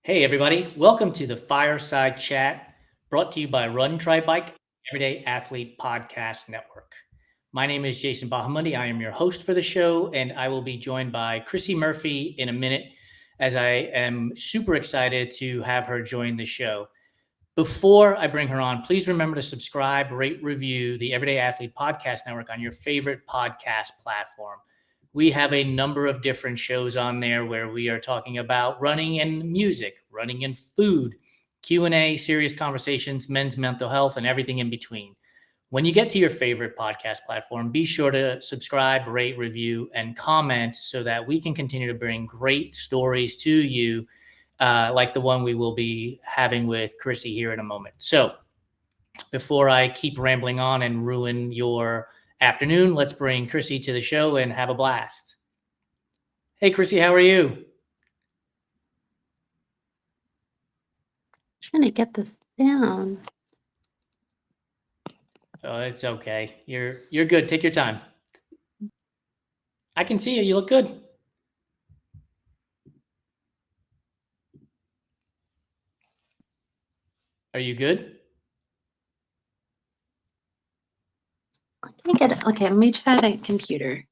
Hey, everybody. Welcome to the Fireside Chat brought to you by Run, Try, Bike, Everyday Athlete Podcast Network. My name is Jason Bahamundi. I am your host for the show, and I will be joined by Krissy Murphy in a minute as I am super excited to have her join the show. Before I bring her on, please remember to subscribe, rate, review the Everyday Athlete Podcast Network on your favorite podcast platform. We have a number of different shows on there where we are talking about running and music, running and food, Q&A, serious conversations, men's mental health, and everything in between. When you get to your favorite podcast platform, be sure to subscribe, rate, review, and comment so that we can continue to bring great stories to you, like the one we will be having with Krissy here in a moment. So before I keep rambling on and ruin your afternoon, let's bring Krissy to the show and have a blast. Hey, Krissy, how are you? Trying to get this down. Oh, it's okay. You're good. Take your time. I can see you. You look good. Are you good? I can't get it. Okay, let me try the computer.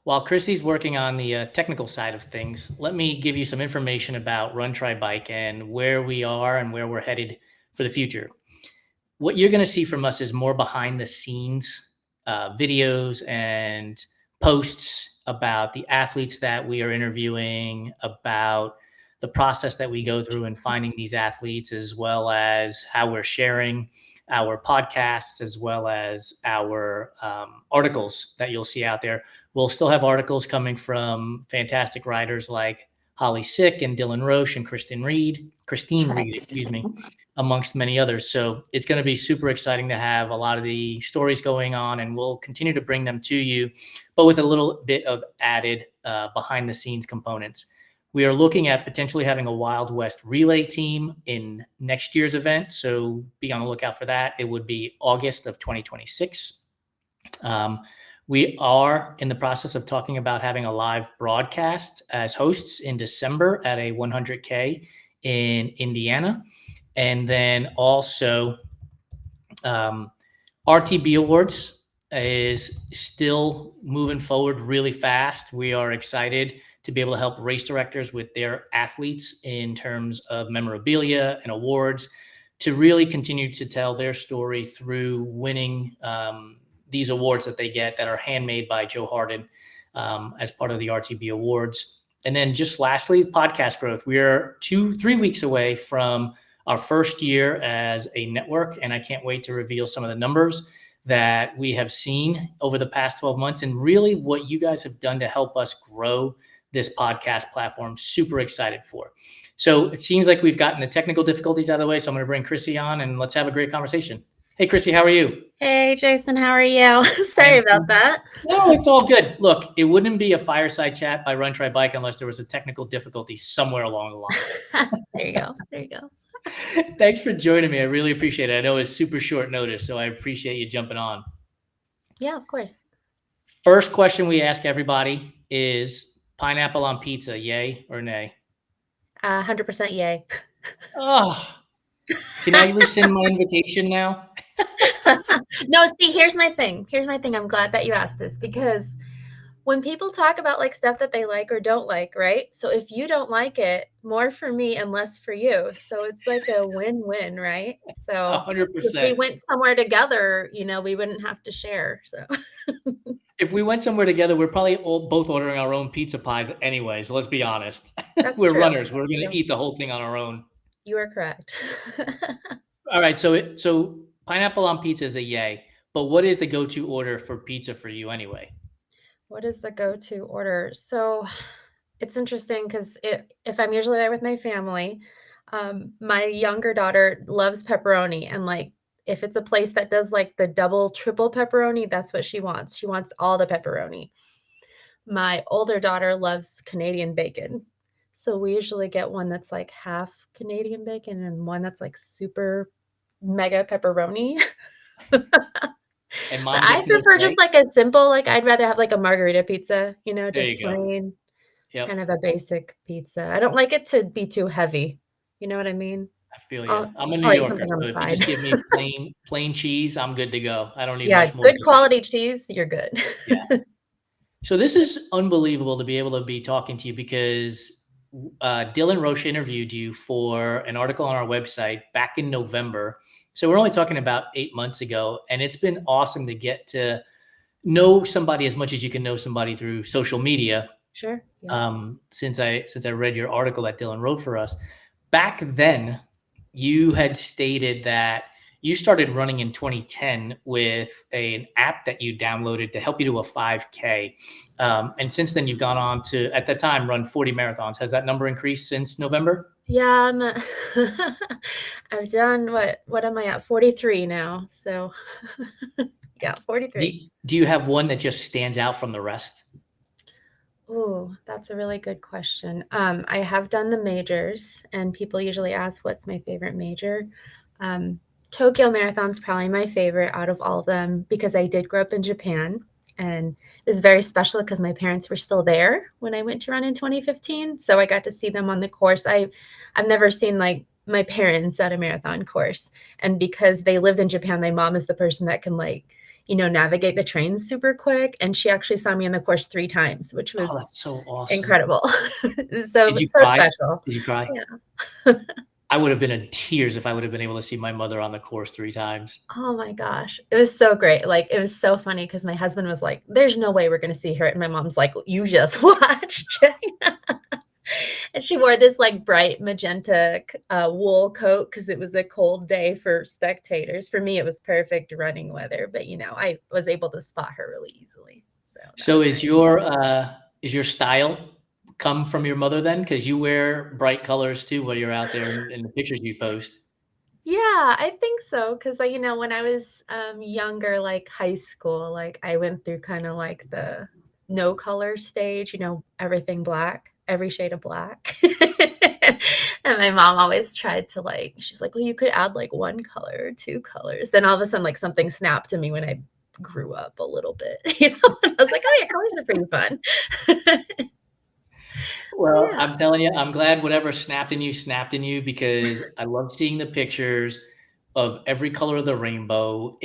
While Krissy's working on the technical side of things, let me give you some information about Run, Try, Bike and where we are and where we're headed for the future. What you're going to see from us is more behind the scenes videos and posts about the athletes that we are interviewing, about the process that we go through in finding these athletes, as well as how we're sharing our podcasts, as well as our articles that you'll see out there. We'll still have articles coming from fantastic writers like Holly Sick and Dylan Roche and Christine Reed, excuse me, amongst many others. So it's going to be super exciting to have a lot of the stories going on, and we'll continue to bring them to you, but with a little bit of added behind the scenes components. We are looking at potentially having a Wild West relay team in next year's event. So be on the lookout for that. It would be August of 2026. We are in the process of talking about having a live broadcast as hosts in December at a 100K in Indiana. And then also RTB Awards is still moving forward really fast. We are excited to be able to help race directors with their athletes in terms of memorabilia and awards to really continue to tell their story through winning these awards that they get that are handmade by Joe Harden as part of the RTB Awards. And then just lastly, podcast growth. We are 3 weeks away from our first year as a network, and I can't wait to reveal some of the numbers that we have seen over the past 12 months and really what you guys have done to help us grow this podcast platform. Super excited for. So it seems like we've gotten the technical difficulties out of the way, so I'm going to bring Krissy on and let's have a great conversation. Hey, Krissy, how are you? Hey, Jason, how are you? Sorry about that. No, it's all good. Look, it wouldn't be a Fireside Chat by Run, Try, Bike unless there was a technical difficulty somewhere along the line. There you go. There you go. Thanks for joining me. I really appreciate it. I know it's super short notice, so I appreciate you jumping on. Yeah, of course. First question we ask everybody is pineapple on pizza, yay or nay? 100% yay. Oh, can I rescind my invitation now? No, see, here's my thing. I'm glad that you asked this because when people talk about like stuff that they like or don't like, right? So if you don't like it, more for me and less for you. So it's like a win-win, right? So 100%. if we went somewhere together, we wouldn't have to share. So if we went somewhere together, we're probably both ordering our own pizza pies anyway. So let's be honest. That's We're true. runners. We're going to eat the whole thing on our own. You are correct. All right. So pineapple on pizza is a yay. But what is the go-to order for pizza for you anyway? What is the go-to order? So it's interesting because if I'm usually there with my family, my younger daughter loves pepperoni. And like, if it's a place that does like the double, triple pepperoni, that's what she wants. She wants all the pepperoni. My older daughter loves Canadian bacon. So we usually get one that's like half Canadian bacon and one that's like super mega pepperoni. And I prefer just like a simple, like I'd rather have like a margarita pizza, just plain. Yep. kind of a basic pizza. I don't like it to be too heavy. You know what I mean? I feel you. I'll I'm a New I'll eat Yorker, something on so the if you side. just give me plain cheese, I'm good to go. I don't need Yeah, much more good than that. quality cheese, you're good. Yeah. So this is unbelievable to be able to be talking to you because Dylan Roche interviewed you for an article on our website back in November. So we're only talking about 8 months ago, and it's been awesome to get to know somebody as much as you can know somebody through social media. Sure, yeah. Since I read your article that Dylan wrote for us. Back then, you had stated that you started running in 2010 with an app that you downloaded to help you do a 5K. And since then, you've gone on to, at that time, run 40 marathons. Has that number increased since November? Yeah, I've done what am I at? 43 now. So yeah, Do, 43. do you have one that just stands out from the rest? Oh, that's a really good question. I have done the majors, and people usually ask what's my favorite major. Tokyo Marathon's probably my favorite out of all of them because I did grow up in Japan, and it was very special because my parents were still there when I went to run in 2015. So I got to see them on the course. I've never seen like my parents at a marathon course, and because they lived in Japan, my mom is the person that can like navigate the trains super quick. And she actually saw me on the course 3 times, which Oh, was that's so awesome. incredible. So Did you so cry? special. Did you cry? Yeah. I would have been in tears if I would have been able to see my mother on the course 3 times. Oh my gosh. It was so great. Like, it was so funny because my husband was like, "There's no way we're gonna see her." And my mom's like, "You just watch." And she wore this like bright magenta wool coat because it was a cold day for spectators. For me, it was perfect running weather, but I was able to spot her really easily. So that So was nice. is your style come from your mother then? Because you wear bright colors too when you're out there in the pictures you post. Yeah, I think so. Because when I was, younger, like high school, like, I went through kinda like the no color stage, everything black, every shade of black. And my mom always tried to, like she's like, "Well, you could add, like, 1 color or 2 colors." Then all of a sudden, like, something snapped to me when I grew up a little bit, And I was like, "Oh, yeah, colors are pretty fun." Well, Yeah. I'm telling you, I'm glad whatever snapped in you because I love seeing the pictures of every color of the rainbow.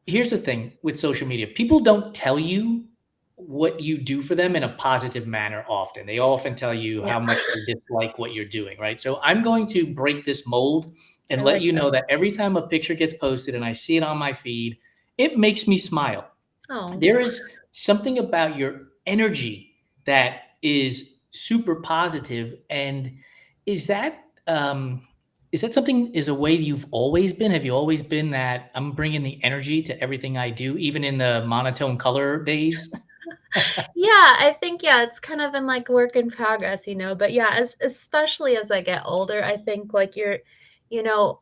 Here's the thing with social media. People don't tell you what you do for them in a positive manner often. They often tell you Yeah, how much they dislike what you're doing, right? So I'm going to break this mold and I let like you that. know that every time a picture gets posted and I see it on my feed, it makes me smile. Oh. There is something about your energy that is super positive. And is that something is a way you've always been? Have you always been that I'm bringing the energy to everything I do, even in the monotone color days? Yeah, I think, yeah, it's kind of in like work in progress, but yeah, especially as I get older, I think like you know,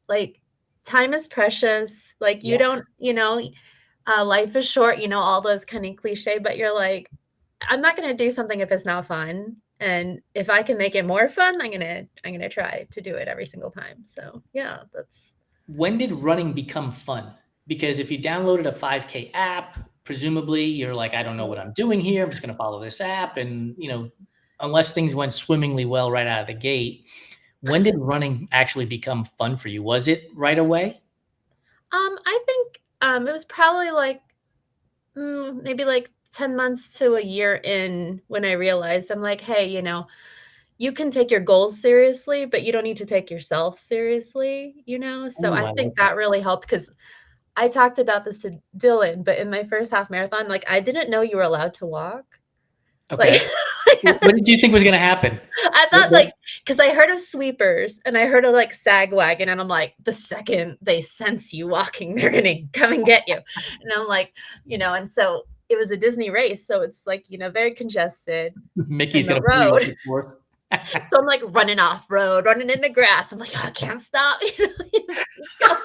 like time is precious. Like you Yes. don't, life is short, all those kind of cliche, but you're like, I'm not gonna do something if it's not fun. And if I can make it more fun, I'm gonna try to do it every single time. So yeah, that's When did running become fun? Because if you downloaded a 5K app, presumably you're like, I don't know what I'm doing here. I'm just going to follow this app. And, unless things went swimmingly well right out of the gate, when did running actually become fun for you? Was it right away? I think it was probably like maybe like 10 months to a year in when I realized I'm like, hey, you can take your goals seriously, but you don't need to take yourself seriously. So Ooh, I I think like that. that really helped because I talked about this to Dylan, but in my first half marathon, like I didn't know you were allowed to walk. Like, Okay. What did you think was going to happen? I thought What? like because I heard of sweepers and I heard of like sag wagon, and I'm like, the second they sense you walking, they're gonna come and get you. And I'm like, and so it was a Disney race, so it's like, very congested in Mickey's the going to pull you road. off the course. So I'm like running off road, running in the grass. I'm like, oh, I can't stop. Just keep going.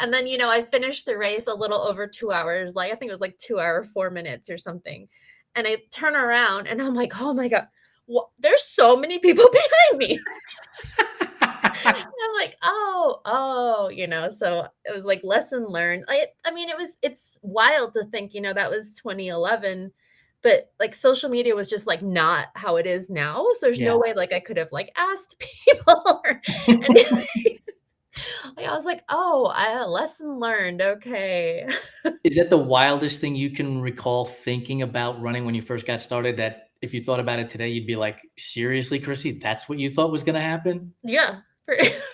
And then, I finished the race a little over 2 hours. Like, I think it was like 2 hour, 4 minutes or something. And I turn around and I'm like, oh my God, there's so many people behind me. And I'm like, so it was like lesson learned. I mean, it's wild to think, that was 2011. but like social media was just like not how it is now. So there's no Yeah. way like I could have like asked people or anything. Like, I was like, oh, lesson learned. Okay. Is that the wildest thing you can recall thinking about running when you first got started, that if you thought about it today, you'd be like, seriously, Krissy, that's what you thought was going to happen? Yeah.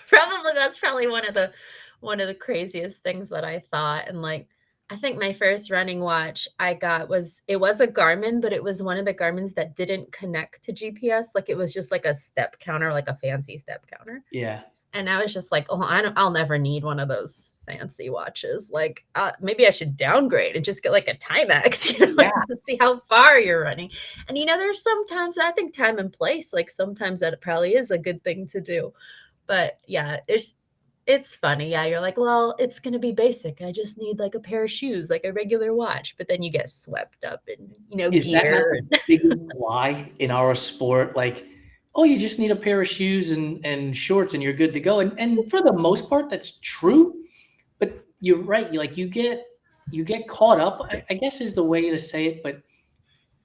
Probably that's probably one of the craziest things that I thought. And like I think my first running watch I got was a Garmin, but it was one of the Garmins that didn't connect to GPS. Like it was just like a step counter, like a fancy step counter. Yeah. And I was just like, oh, I'll never need one of those fancy watches. Like maybe I should downgrade and just get like a Timex, Yeah. to see how far you're running. And there's sometimes I think time and place, like sometimes that probably is a good thing to do. But yeah, it's funny. Yeah, you're like, well, it's going to be basic. I just need like a pair of shoes, like a regular watch. But then you get swept up in, Is that not gear. the biggest lie in our sport? Like, oh, you just need a pair of shoes and shorts and you're good to go. And for the most part, that's true. But you're right. You get caught up, I guess is the way to say it. But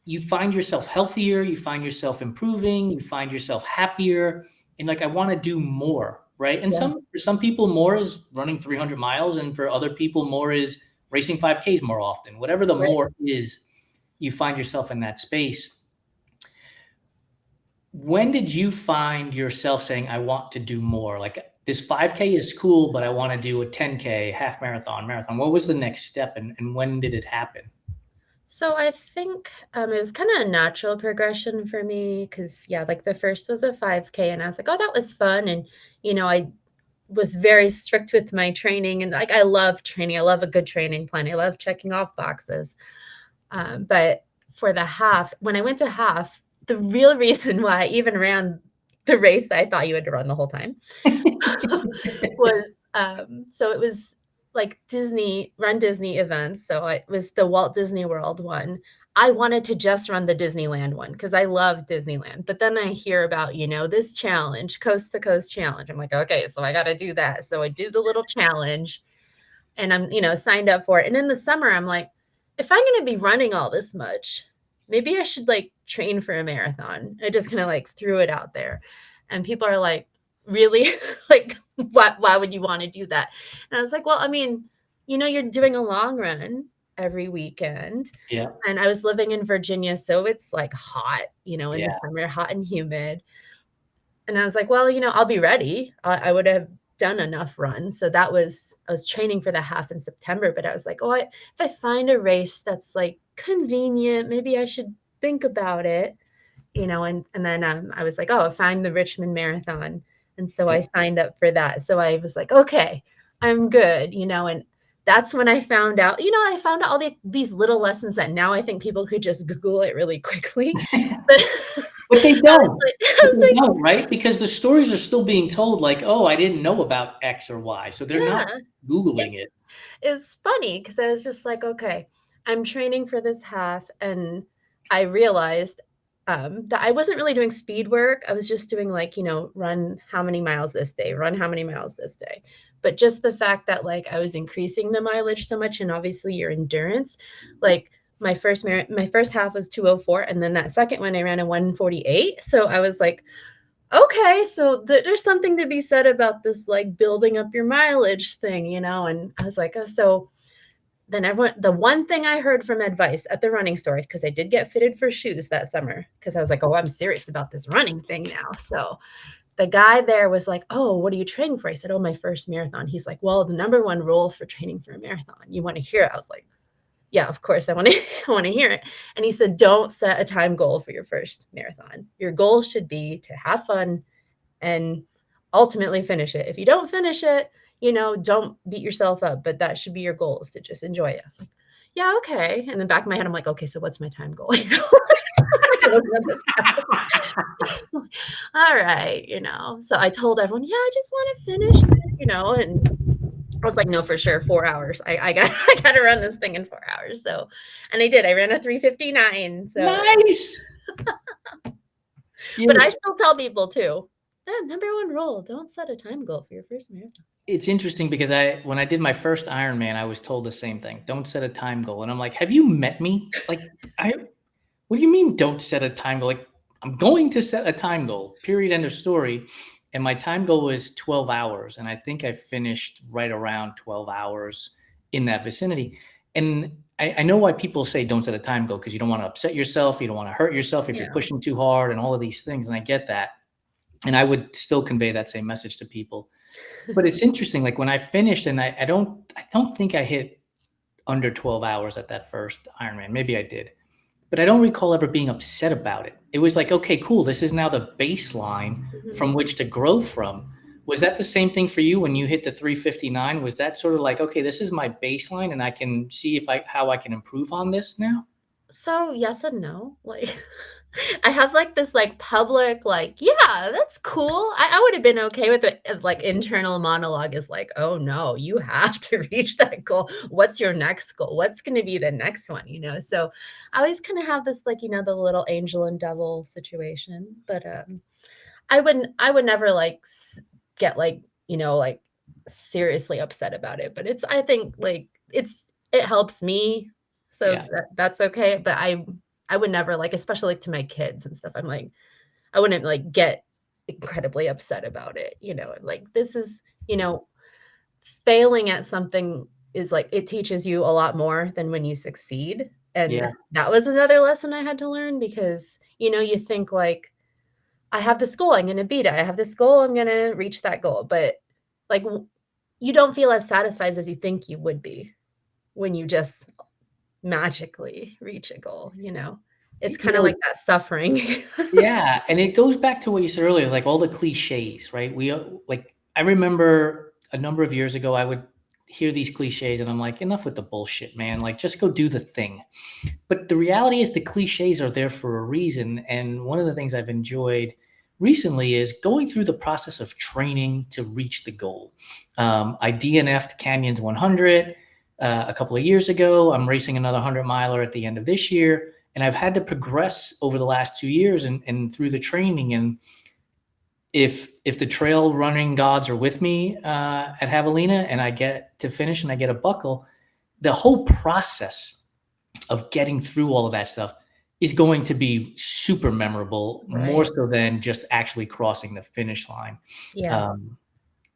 you find yourself healthier, you find yourself improving, you find yourself happier, and like, I want to do more, right? And Yeah. for some people, more is running 300 miles, and for other people, more is racing 5Ks more often. Whatever the Right. more is, you find yourself in that space. When did you find yourself saying, I want to do more? Like, this 5K is cool, but I want to do a 10K, half marathon, marathon. What was the next step, and when did it happen? So I think it was kind of a natural progression for me because, yeah, like the first was a 5K and I was like, oh, that was fun. And, I was very strict with my training. And like, I love training. I love a good training plan. I love checking off boxes. But for the half, when I went to half, the real reason why I even ran the race that I thought you had to run the whole time was, so it was like run Disney events. So it was the Walt Disney World one. I wanted to just run the Disneyland one because I love Disneyland. But then I hear about, this challenge, coast to coast challenge. I'm like, okay, so I got to do that. So I did the little challenge and I'm, signed up for it. And in the summer, I'm like, if I'm going to be running all this much, maybe I should like train for a marathon. I just kind of like threw it out there. And people are like, really? Like, why would you want to do that? And I was like, well, I mean, you're doing a long run every weekend. Yeah. And I was living in Virginia, so it's like hot, in Yeah. the summer, hot and humid. And I was like, well, I'll be ready. I would have done enough runs. So I was training for the half in September, but I was like, oh, if I find a race that's like convenient, maybe I should think about it, and then I was like, oh, find the Richmond Marathon. And so I signed up for that. So I was like, okay, I'm good, and that's when I found out, I found out all these little lessons that now I think people could just Google it really quickly. But they don't. They don't, right? Because the stories are still being told like, oh, I didn't know about X or Y. So they're not Googling it. It's funny because I was just like, okay, I'm training for this half. And I realized that I wasn't really doing speed work. I was just doing like, run how many miles this day, run how many miles this day. But just the fact that like I was increasing the mileage so much and obviously your endurance, like my first half was 2:04. And then that second one, I ran a 1:48. So I was like, okay, so there's something to be said about this, like building up your mileage thing, and I was like, oh, so then the one thing I heard from advice at the running store, because I did get fitted for shoes that summer, because I was like, oh, I'm serious about this running thing now. So the guy there was like, oh, what are you training for? I said, oh, my first marathon. He's like, well, the number one rule for training for a marathon, you want to hear it? I was like, yeah, of course I want to hear it. And he said, don't set a time goal for your first marathon. Your goal should be to have fun and ultimately finish it. If you don't finish it, don't beat yourself up, but that should be your goal, is to just enjoy it. I was like, yeah, okay. And in the back of my head, I'm like, okay, so what's my time goal? All right, so I told everyone, yeah, I just want to finish it, and I was like, no, for sure, 4 hours. I got to run this thing in 4 hours. So, and I did. I ran a 3:59. So nice. But I still tell people too, number one rule: don't set a time goal for your first marathon. It's interesting because when I did my first Ironman, I was told the same thing: don't set a time goal. And I'm like, have you met me? Like, what do you mean don't set a time goal? Like, I'm going to set a time goal, period, end of story. And my time goal was 12 hours. And I think I finished right around 12 hours in that vicinity. And I know why people say don't set a time goal, because you don't want to upset yourself. You don't want to hurt yourself if you're pushing too hard and all of these things. And I get that. And I would still convey that same message to people. But it's interesting. Like when I finished, and I don't think I hit under 12 hours at that first Ironman. Maybe I did. But I don't recall ever being upset about it. It was like, okay, cool. This is now the baseline from which to grow from. Was that the same thing for you when you hit the 3:59? Was that sort of like, okay, this is my baseline and I can see how I can improve on this now? So yes and no. Like I have like this like public, like, yeah, that's cool. I would have been okay with it if like internal monologue is like, oh no, you have to reach that goal. What's your next goal? What's going to be the next one? So I always kind of have this like, the little angel and devil situation. But I would never like get like, like seriously upset about it. But I think like it helps me. So that's okay. But I would never like, especially like to my kids and stuff. I'm like, I wouldn't like get incredibly upset about it. Like this is, failing at something is like, it teaches you a lot more than when you succeed. And that was another lesson I had to learn because, you think like, I have this goal, I'm going to beat it. I have this goal, I'm going to reach that goal. But like, you don't feel as satisfied as you think you would be when you just magically reach a goal. It's kind of like that suffering. Yeah. And it goes back to what you said earlier, like all the cliches, right? I remember a number of years ago, I would hear these cliches and I'm like, enough with the bullshit, man. Like, just go do the thing. But the reality is the cliches are there for a reason. And one of the things I've enjoyed recently is going through the process of training to reach the goal. I DNF'd Canyons 100 a couple of years ago. I'm racing another 100 miler at the end of this year. And I've had to progress over the last 2 years and through the training. And if the trail running gods are with me at Javelina and I get to finish and I get a buckle, the whole process of getting through all of that stuff is going to be super memorable, more so than just actually crossing the finish line. Yeah.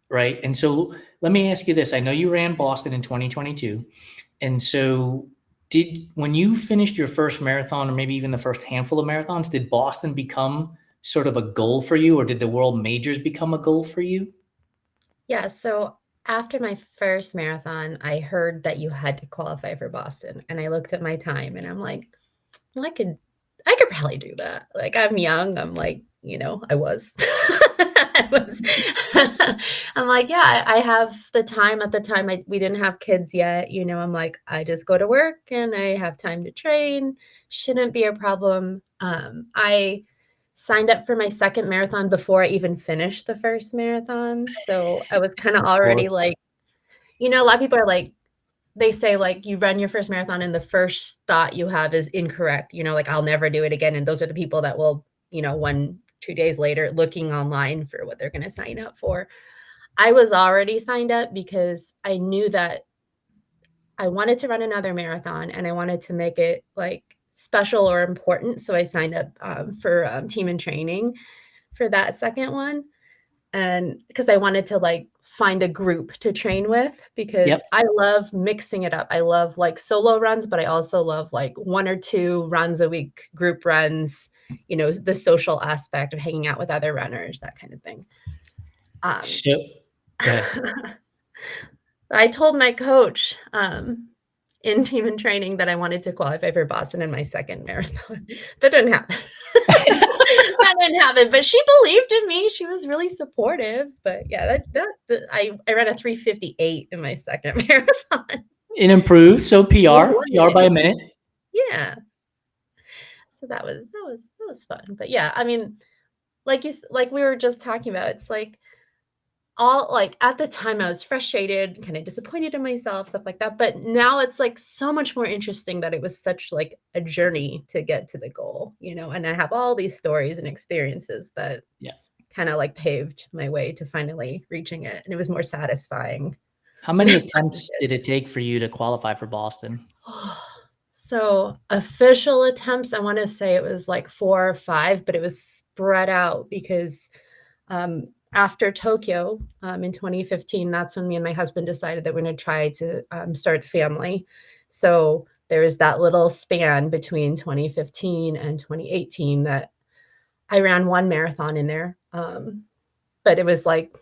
Right. And so let me ask you this. I know you ran Boston in 2022. And so when you finished your first marathon, or maybe even the first handful of marathons, did Boston become sort of a goal for you, or did the world majors become a goal for you? Yeah. So after my first marathon, I heard that you had to qualify for Boston. And I looked at my time and I'm like, well, I could probably do that. Like, I'm young. I'm like, I was. I'm like, yeah, I have the time. At the time, we didn't have kids yet. I'm like, I just go to work and I have time to train. Shouldn't be a problem. I signed up for my second marathon before I even finished the first marathon. So I was kind of already like, a lot of people are like, they say like you run your first marathon and the first thought you have is incorrect, like I'll never do it again. And those are the people that will, 1-2 days later looking online for what they're going to sign up for. I was already signed up because I knew that I wanted to run another marathon and I wanted to make it like special or important. So I signed up for team and training for that second one. And because I wanted to like find a group to train with, because I love mixing it up. I love like solo runs, but I also love like 1 or 2 runs a week, group runs, the social aspect of hanging out with other runners, that kind of thing. So, go ahead. I told my coach in team and training that I wanted to qualify for Boston in my second marathon. That didn't happen. That didn't happen, but she believed in me. She was really supportive. But yeah, I ran a 3:58 in my second marathon. It improved. So PR by a minute. Yeah. So that was fun. But yeah, I mean, like we were just talking about, it's like all like at the time I was frustrated, kind of disappointed in myself, stuff like that. But now it's like so much more interesting that it was such like a journey to get to the goal, and I have all these stories and experiences that kind of like paved my way to finally reaching it. And it was more satisfying. How many attempts did it take for you to qualify for Boston? So official attempts, I want to say it was like 4 or 5, but it was spread out because after Tokyo in 2015, that's when me and my husband decided that we're going to try to start the family. So there was that little span between 2015 and 2018 that I ran one marathon in there. But it was like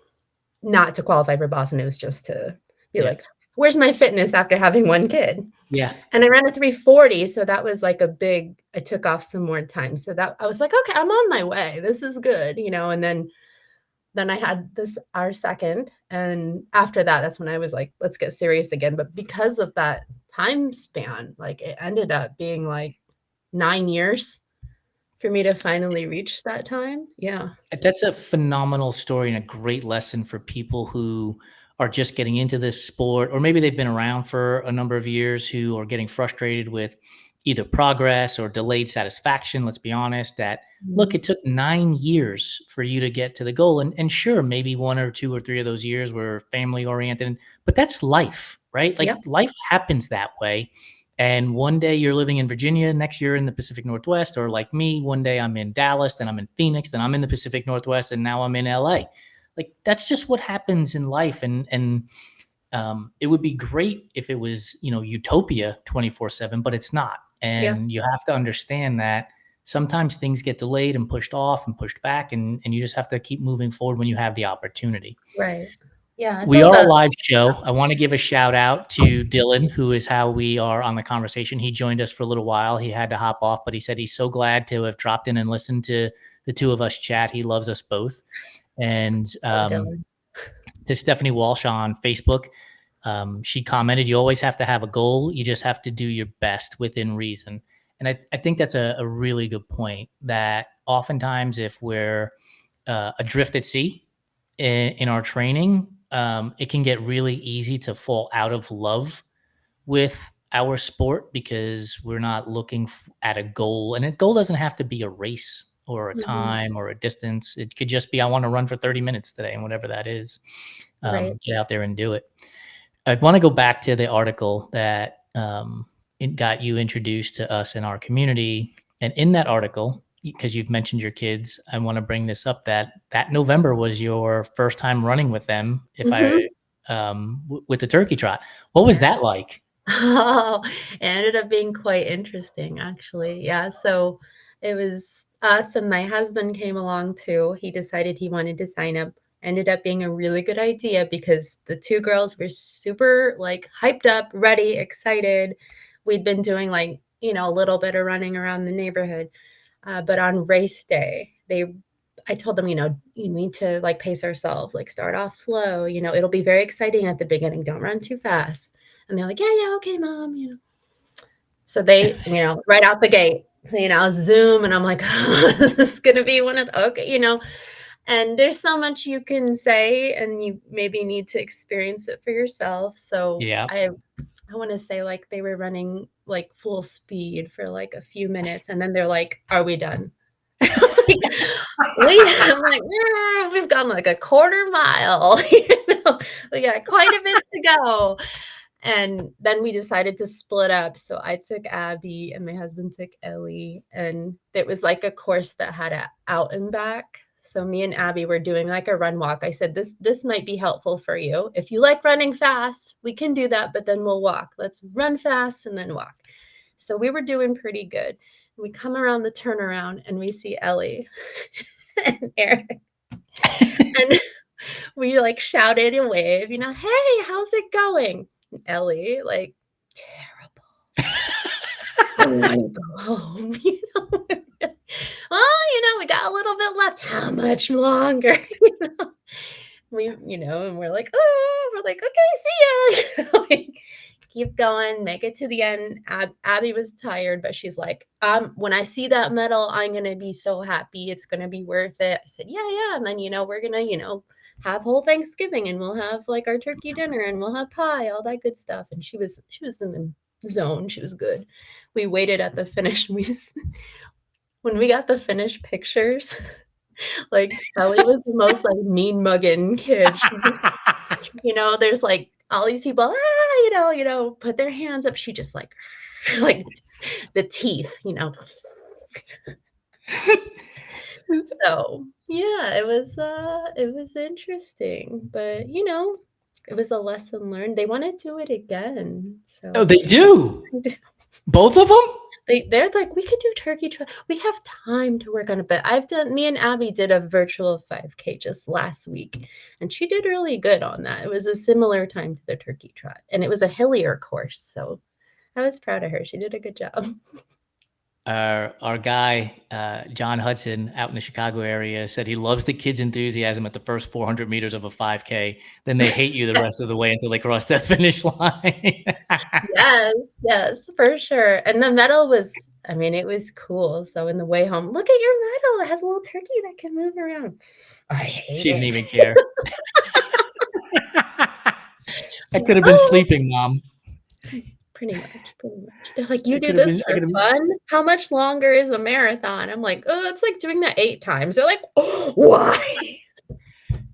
not to qualify for Boston. It was just to be like, where's my fitness after having one kid? Yeah. And I ran a 340. So that was like I took off some more time. So that I was like, okay, I'm on my way. This is good, and then I had our second. And after that, that's when I was like, let's get serious again. But because of that time span, like it ended up being like 9 years for me to finally reach that time. Yeah. That's a phenomenal story and a great lesson for people who are just getting into this sport, or maybe they've been around for a number of years, who are getting frustrated with either progress or delayed satisfaction. Let's be honest that, look, it took 9 years for you to get to the goal. And sure, maybe 1 or 2 or 3 of those years were family oriented, but that's life, right? Like life happens that way. And one day you're living in Virginia, next year in the Pacific Northwest, or like me, one day I'm in Dallas, then I'm in Phoenix, then I'm in the Pacific Northwest, and now I'm in LA. Like that's just what happens in life. And it would be great if it was, utopia 24/7, but it's not. And you have to understand that sometimes things get delayed and pushed off and pushed back, and you just have to keep moving forward when you have the opportunity. Right. Yeah. We are a live show. I want to give a shout out to Dylan, who is how we are on the conversation. He joined us for a little while. He had to hop off, but he said he's so glad to have dropped in and listened to the two of us chat. He loves us both. And to Stephanie Walsh on Facebook, she commented, you always have to have a goal. You just have to do your best within reason. And I think that's a really good point, that oftentimes if we're adrift at sea in our training, it can get really easy to fall out of love with our sport because we're not looking at a goal. And a goal doesn't have to be a race or a time or a distance. It could just be, I want to run for 30 minutes today, and whatever that is, get out there and do it. I want to go back to the article that it got you introduced to us in our community. And in that article, because you've mentioned your kids, I want to bring this up, that November was your first time running with them, with the turkey trot. What was that like? Oh, it ended up being quite interesting, actually. Yeah. So it was us, and my husband came along too. He decided he wanted to sign up. Ended up being a really good idea because the two girls were super like hyped up, ready, excited. We'd been doing like, a little bit of running around the neighborhood. But on race day, I told them, you need to like pace ourselves, like start off slow, it'll be very exciting at the beginning. Don't run too fast. And they're like, yeah, okay, mom, So they, right out the gate, Zoom. And I'm like, oh, this is going to be one of the, okay, and there's so much you can say, and you maybe need to experience it for yourself. So I want to say like they were running like full speed for like a few minutes, and then they're like, are we done? I'm like, we've gone like a quarter mile, we got quite a bit to go. And then we decided to split up. So I took Abby and my husband took Ellie, and it was like a course that had a out and back. So me and Abby were doing like a run walk. I said, this might be helpful for you. If you like running fast, we can do that, but then we'll walk. Let's run fast and then walk. So we were doing pretty good. We come around the turnaround and we see Ellie and Eric. And we like shouted and waved, hey, how's it going? And Ellie, like, terrible. I want to go home, well, we got a little bit left. How much longer? We, and we're like, okay, see ya. Keep going, make it to the end. Abby was tired, but she's like, when I see that medal, I'm going to be so happy. It's going to be worth it. I said, yeah. And then, we're going to, have whole Thanksgiving, and we'll have like our turkey dinner, and we'll have pie, all that good stuff. And she was in the zone. She was good. We waited at the finish. When we got the finished pictures, like Ellie was the most like mean mugging kid. There's like all these people, put their hands up. She just like like the teeth, So yeah, it was interesting, but it was a lesson learned. They want to do it again. Oh, So they do. Both of them? they're like, we could do turkey trot. We have time to work on it. But me and Abby did a virtual 5K just last week, and she did really good on that. It was a similar time to the turkey trot, and it was a hillier course. So I was proud of her. She did a good job. Our guy, John Hudson, out in the Chicago area, said he loves the kids' enthusiasm at the first 400 meters of a 5K. Then they hate you the rest of the way until they cross that finish line. Yes, for sure. And the medal was, it was cool. So in the way home, look at your medal. It has a little turkey that can move around. I hate She didn't it. even care. I could have been sleeping, Mom. Pretty much. They're like, you I do could have this been. for fun? How much longer is a marathon? I'm like, oh, it's like doing that 8 times. They're like, oh, why?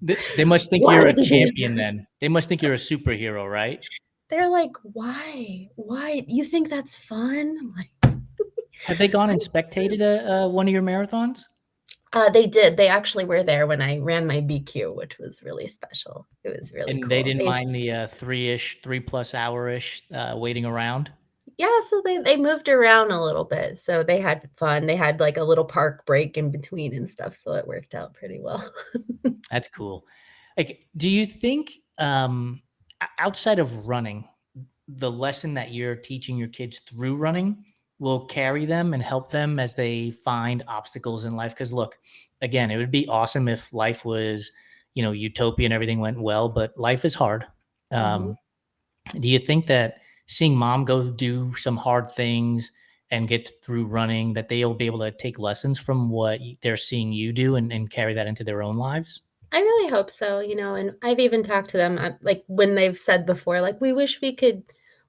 They must think Why you're a would you do champion that? then. They must think you're a superhero, right? They're like, why? Why? You think that's fun? I'm like, Have they gone and spectated one of your marathons? they did. They actually were there when I ran my BQ, which was really special. It was really And cool. they didn't mind the 3+ hour-ish waiting around? Yeah, so they moved around a little bit. So they had fun. They had like a little park break in between and stuff. So it worked out pretty well. That's cool. Like, do you think outside of running, the lesson that you're teaching your kids through running will carry them and help them as they find obstacles in life? Because look, again, it would be awesome if life was, utopia and everything went well, but life is hard. Mhm. Do you think that seeing mom go do some hard things and get through running, that they'll be able to take lessons from what they're seeing you do and carry that into their own lives? I really hope so, and I've even talked to them like when they've said before, like, we wish we could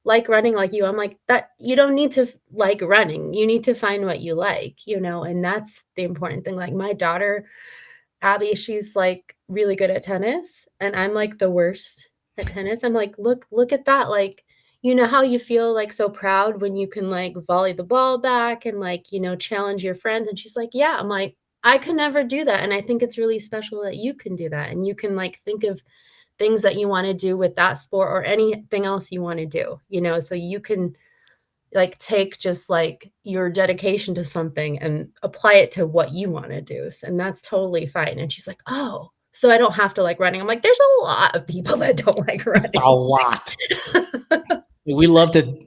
like running like you. I'm like, that you don't need to like running. You need to find what you like, and that's the important thing. Like my daughter, Abby, she's like really good at tennis, and I'm like the worst at tennis. I'm like, look at that. Like, you know how you feel like so proud when you can like volley the ball back and like, challenge your friends. And she's like, yeah. I'm like, I could never do that. And I think it's really special that you can do that. And you can like think of things that you want to do with that sport or anything else you want to do, so you can like take just like your dedication to something and apply it to what you want to do. And that's totally fine. And she's like, oh, so I don't have to like running. I'm like, there's a lot of people that don't like running. A lot. We love to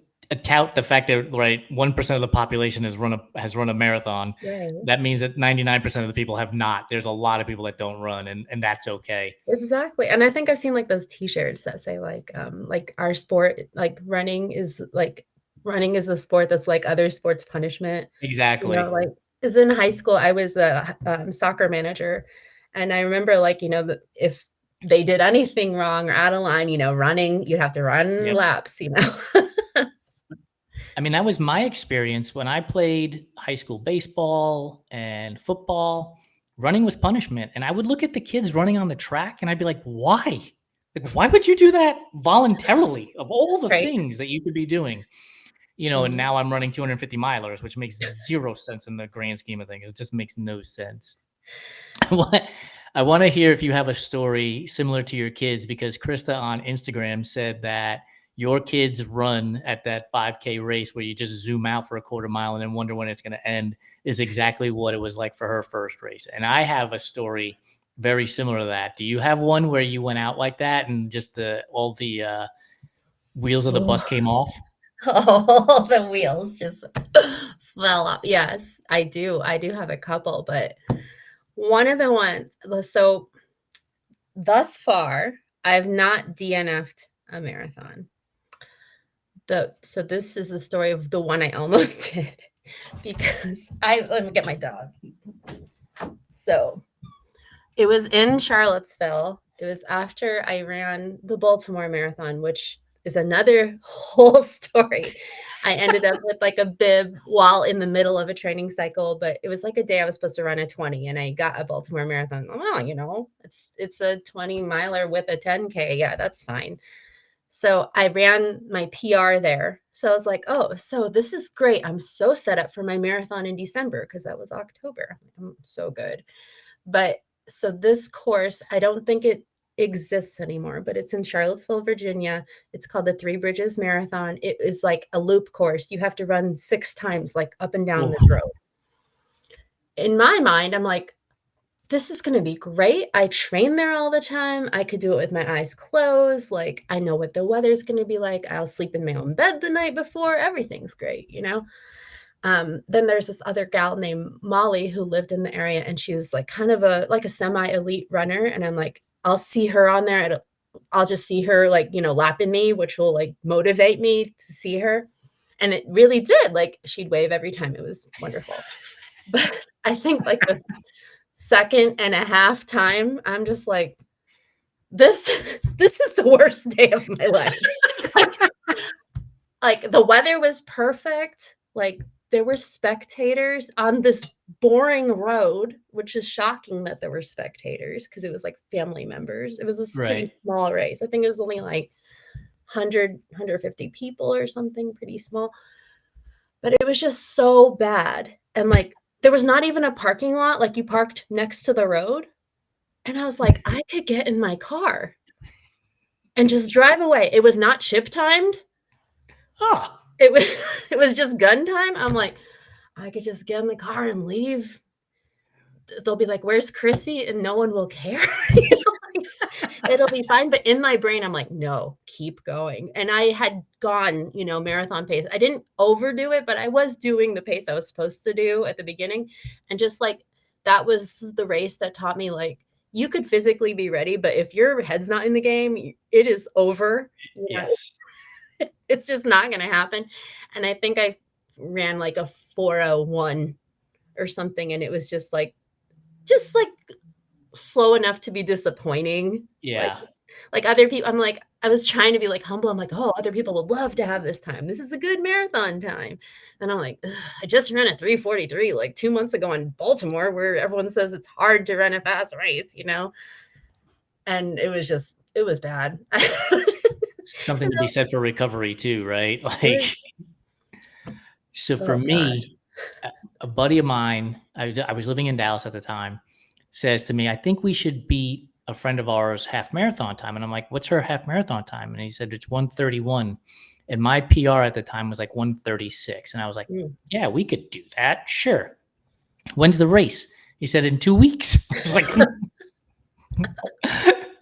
tout the fact that 1% of the population has run a marathon. Right. That means that 99% of the people have not. There's a lot of people that don't run, and that's okay. Exactly. And I think I've seen like those t-shirts that say like our sport, like running is the sport that's like other sports punishment. Exactly. Like is in high school, I was a soccer manager. And I remember like, if they did anything wrong or out of line, running, you'd have to run laps, I mean, that was my experience when I played high school baseball and football. Running was punishment. And I would look at the kids running on the track and I'd be like, why? Like, why would you do that voluntarily of all the things that you could be doing? And now I'm running 250 milers, which makes zero sense in the grand scheme of things. It just makes no sense. I want to hear if you have a story similar to your kids, because Krista on Instagram said that your kids run at that 5K race where you just zoom out for a quarter mile and then wonder when it's going to end is exactly what it was like for her first race. And I have a story very similar to that. Do you have one where you went out like that and just all the wheels of the bus came off? All the wheels just fell off. Yes, I do. I do have a couple, but one of the ones, so thus far, I've not DNF'd a marathon. So this is the story of the one I almost did, because let me get my dog. So it was in Charlottesville. It was after I ran the Baltimore Marathon, which is another whole story. I ended up with like a bib while in the middle of a training cycle, but it was like a day I was supposed to run a 20 and I got a Baltimore Marathon. Well, it's a 20 miler with a 10K. Yeah, that's fine. So I ran my PR there. So I was like, oh, so this is great. I'm so set up for my marathon in December because that was October. I'm so good. But so this course, I don't think it exists anymore, but it's in Charlottesville, Virginia. It's called the Three Bridges Marathon. It is like a loop course. You have to run 6 times, like up and down this road. In my mind, I'm like, this is going to be great. I train there all the time. I could do it with my eyes closed. Like, I know what the weather's going to be like. I'll sleep in my own bed the night before. Everything's great, you know? Then there's this other gal named Molly who lived in the area, and she was like kind of a semi-elite runner. And I'm like, I'll see her on there. I'll just see her like, you know, lapping me, which will like motivate me to see her. And it really did. Like she'd wave every time. It was wonderful. But I think like the second and a half time, I'm just like, this is the worst day of my life. like the weather was perfect. Like there were spectators on this boring road, which is shocking that there were spectators because it was like family members. It was a pretty small race. I think it was only like 150 people or something, pretty small. But it was just so bad. And like there was not even a parking lot. Like you parked next to the road. And I was like, I could get in my car and just drive away. It was not chip timed. Oh. It was just gun time. I'm like, I could just get in the car and leave. They'll be like, where's Krissy? And no one will care. You know, like, it'll be fine. But in my brain, I'm like, no, keep going. And I had gone, you know, marathon pace. I didn't overdo it, but I was doing the pace I was supposed to do at the beginning. And just like, that was the race that taught me like, you could physically be ready, but if your head's not in the game, it is over. You know? Yes. It's just not going to happen. And I think I ran like a 4:01 or something. And it was just like slow enough to be disappointing. Yeah. Like other people, I'm like, I was trying to be like humble. I'm like, oh, other people would love to have this time. This is a good marathon time. And I'm like, I just ran a 3:43 like 2 months ago in Baltimore, where everyone says it's hard to run a fast race, you know? And it was bad. Something to be said for recovery too, right? Like, so for me, a buddy of mine, I was living in Dallas at the time, says to me, I think we should beat a friend of ours half marathon time. And I'm like, what's her half marathon time? And he said, it's 1:31. And my PR at the time was like 1:36. And I was like, yeah, we could do that. Sure. When's the race? He said, in 2 weeks. I was like,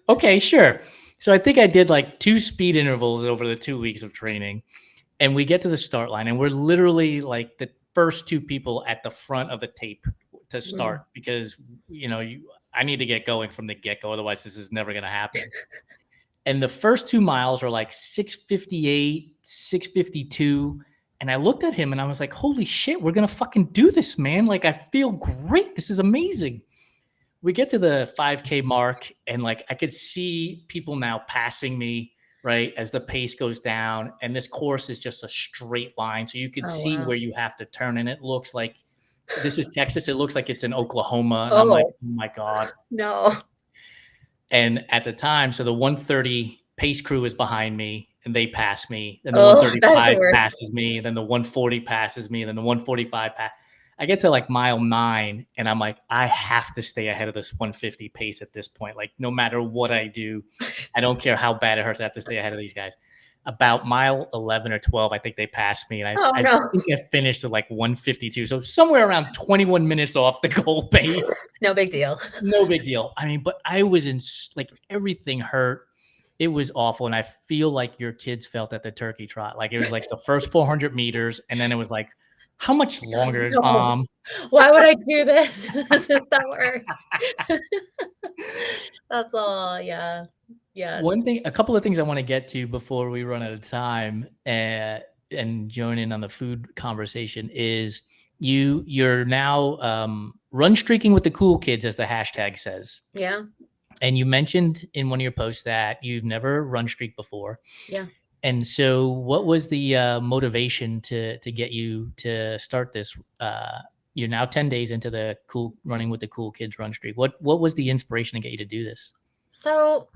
okay, sure. So I think I did like 2 speed intervals over the 2 weeks of training. And we get to the start line and we're literally like the first 2 people at the front of the tape to start because, you know, I need to get going from the get-go. Otherwise, this is never going to happen. And the first 2 miles are like 6:58, 6:52. And I looked at him and I was like, holy shit, we're going to fucking do this, man. Like, I feel great. This is amazing. We get to the 5K mark and like I could see people now passing me, right, as the pace goes down. And this course is just a straight line. So you could see where you have to turn. And it looks like this is Texas. It looks like it's in Oklahoma. And I'm like, oh my God. No. And at the time, so the 130 pace crew is behind me and they pass me. Then the 135 passes me. Then the 140 passes me. Then the 145 I get to like mile 9 and I'm like, I have to stay ahead of this 150 pace at this point. Like no matter what I do, I don't care how bad it hurts. I have to stay ahead of these guys. About mile 11 or 12, I think they passed me. And I think I finished at like 152. So somewhere around 21 minutes off the goal pace. No big deal. No big deal. I mean, but I was in like everything hurt. It was awful. And I feel like your kids felt at the turkey trot. Like it was like the first 400 meters. And then it was like, how much longer, Mom? Why would I do this? This is that works. That's all. Yeah. Yeah. A couple of things I want to get to before we run out of time and join in on the food conversation is you're now run streaking with the cool kids, as the hashtag says. Yeah. And you mentioned in one of your posts that you've never run streak before. Yeah. And so what was the motivation to get you to start this? You're now 10 days into the running with the cool kids run streak. What was the inspiration to get you to do this? So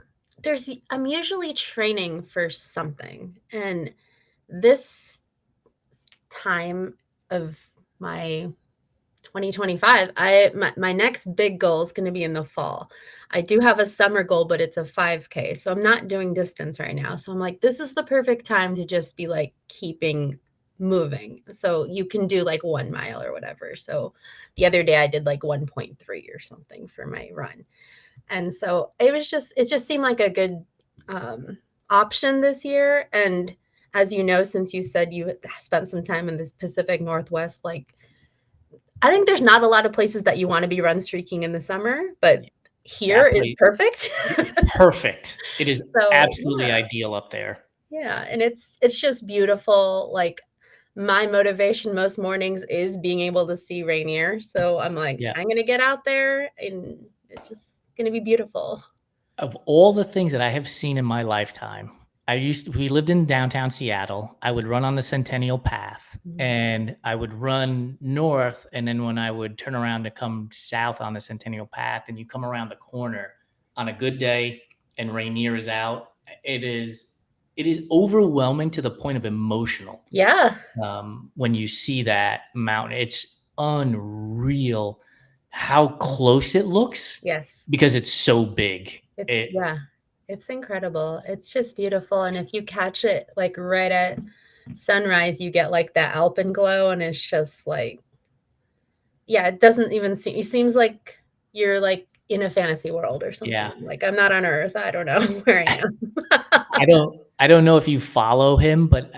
I'm usually training for something, and this time of my 2025, my next big goal is going to be in the fall. I do have a summer goal, but it's a 5K. So I'm not doing distance right now. So I'm like, this is the perfect time to just be like keeping moving. So you can do like 1 mile or whatever. So the other day I did like 1.3 or something for my run. And so it just seemed like a good option this year. And as you know, since you said you spent some time in this Pacific Northwest, like I think there's not a lot of places that you want to be run streaking in the summer, but here That is place, perfect. perfect. It is So absolutely ideal up there. yeah, and it's just beautiful. Like my motivation most mornings is being able to see Rainier. So I'm like, Yeah. I'm gonna get out there and it's just gonna be beautiful. Of all the things that I have seen in my lifetime, we lived in downtown Seattle. I would run on the Centennial Path and I would run north. And then when I would turn around to come south on the Centennial Path and you come around the corner on a good day and Rainier is out, it is overwhelming to the point of emotional. Yeah. When you see that mountain, it's unreal how close it looks. Yes. Because it's so big. It's incredible. It's just beautiful. And if you catch it like right at sunrise, you get like that alpenglow, and it's just like, yeah, it doesn't even seem, it seems like you're like in a fantasy world or something. Yeah. Like I'm not on Earth. I don't know where I am. I don't know if you follow him, but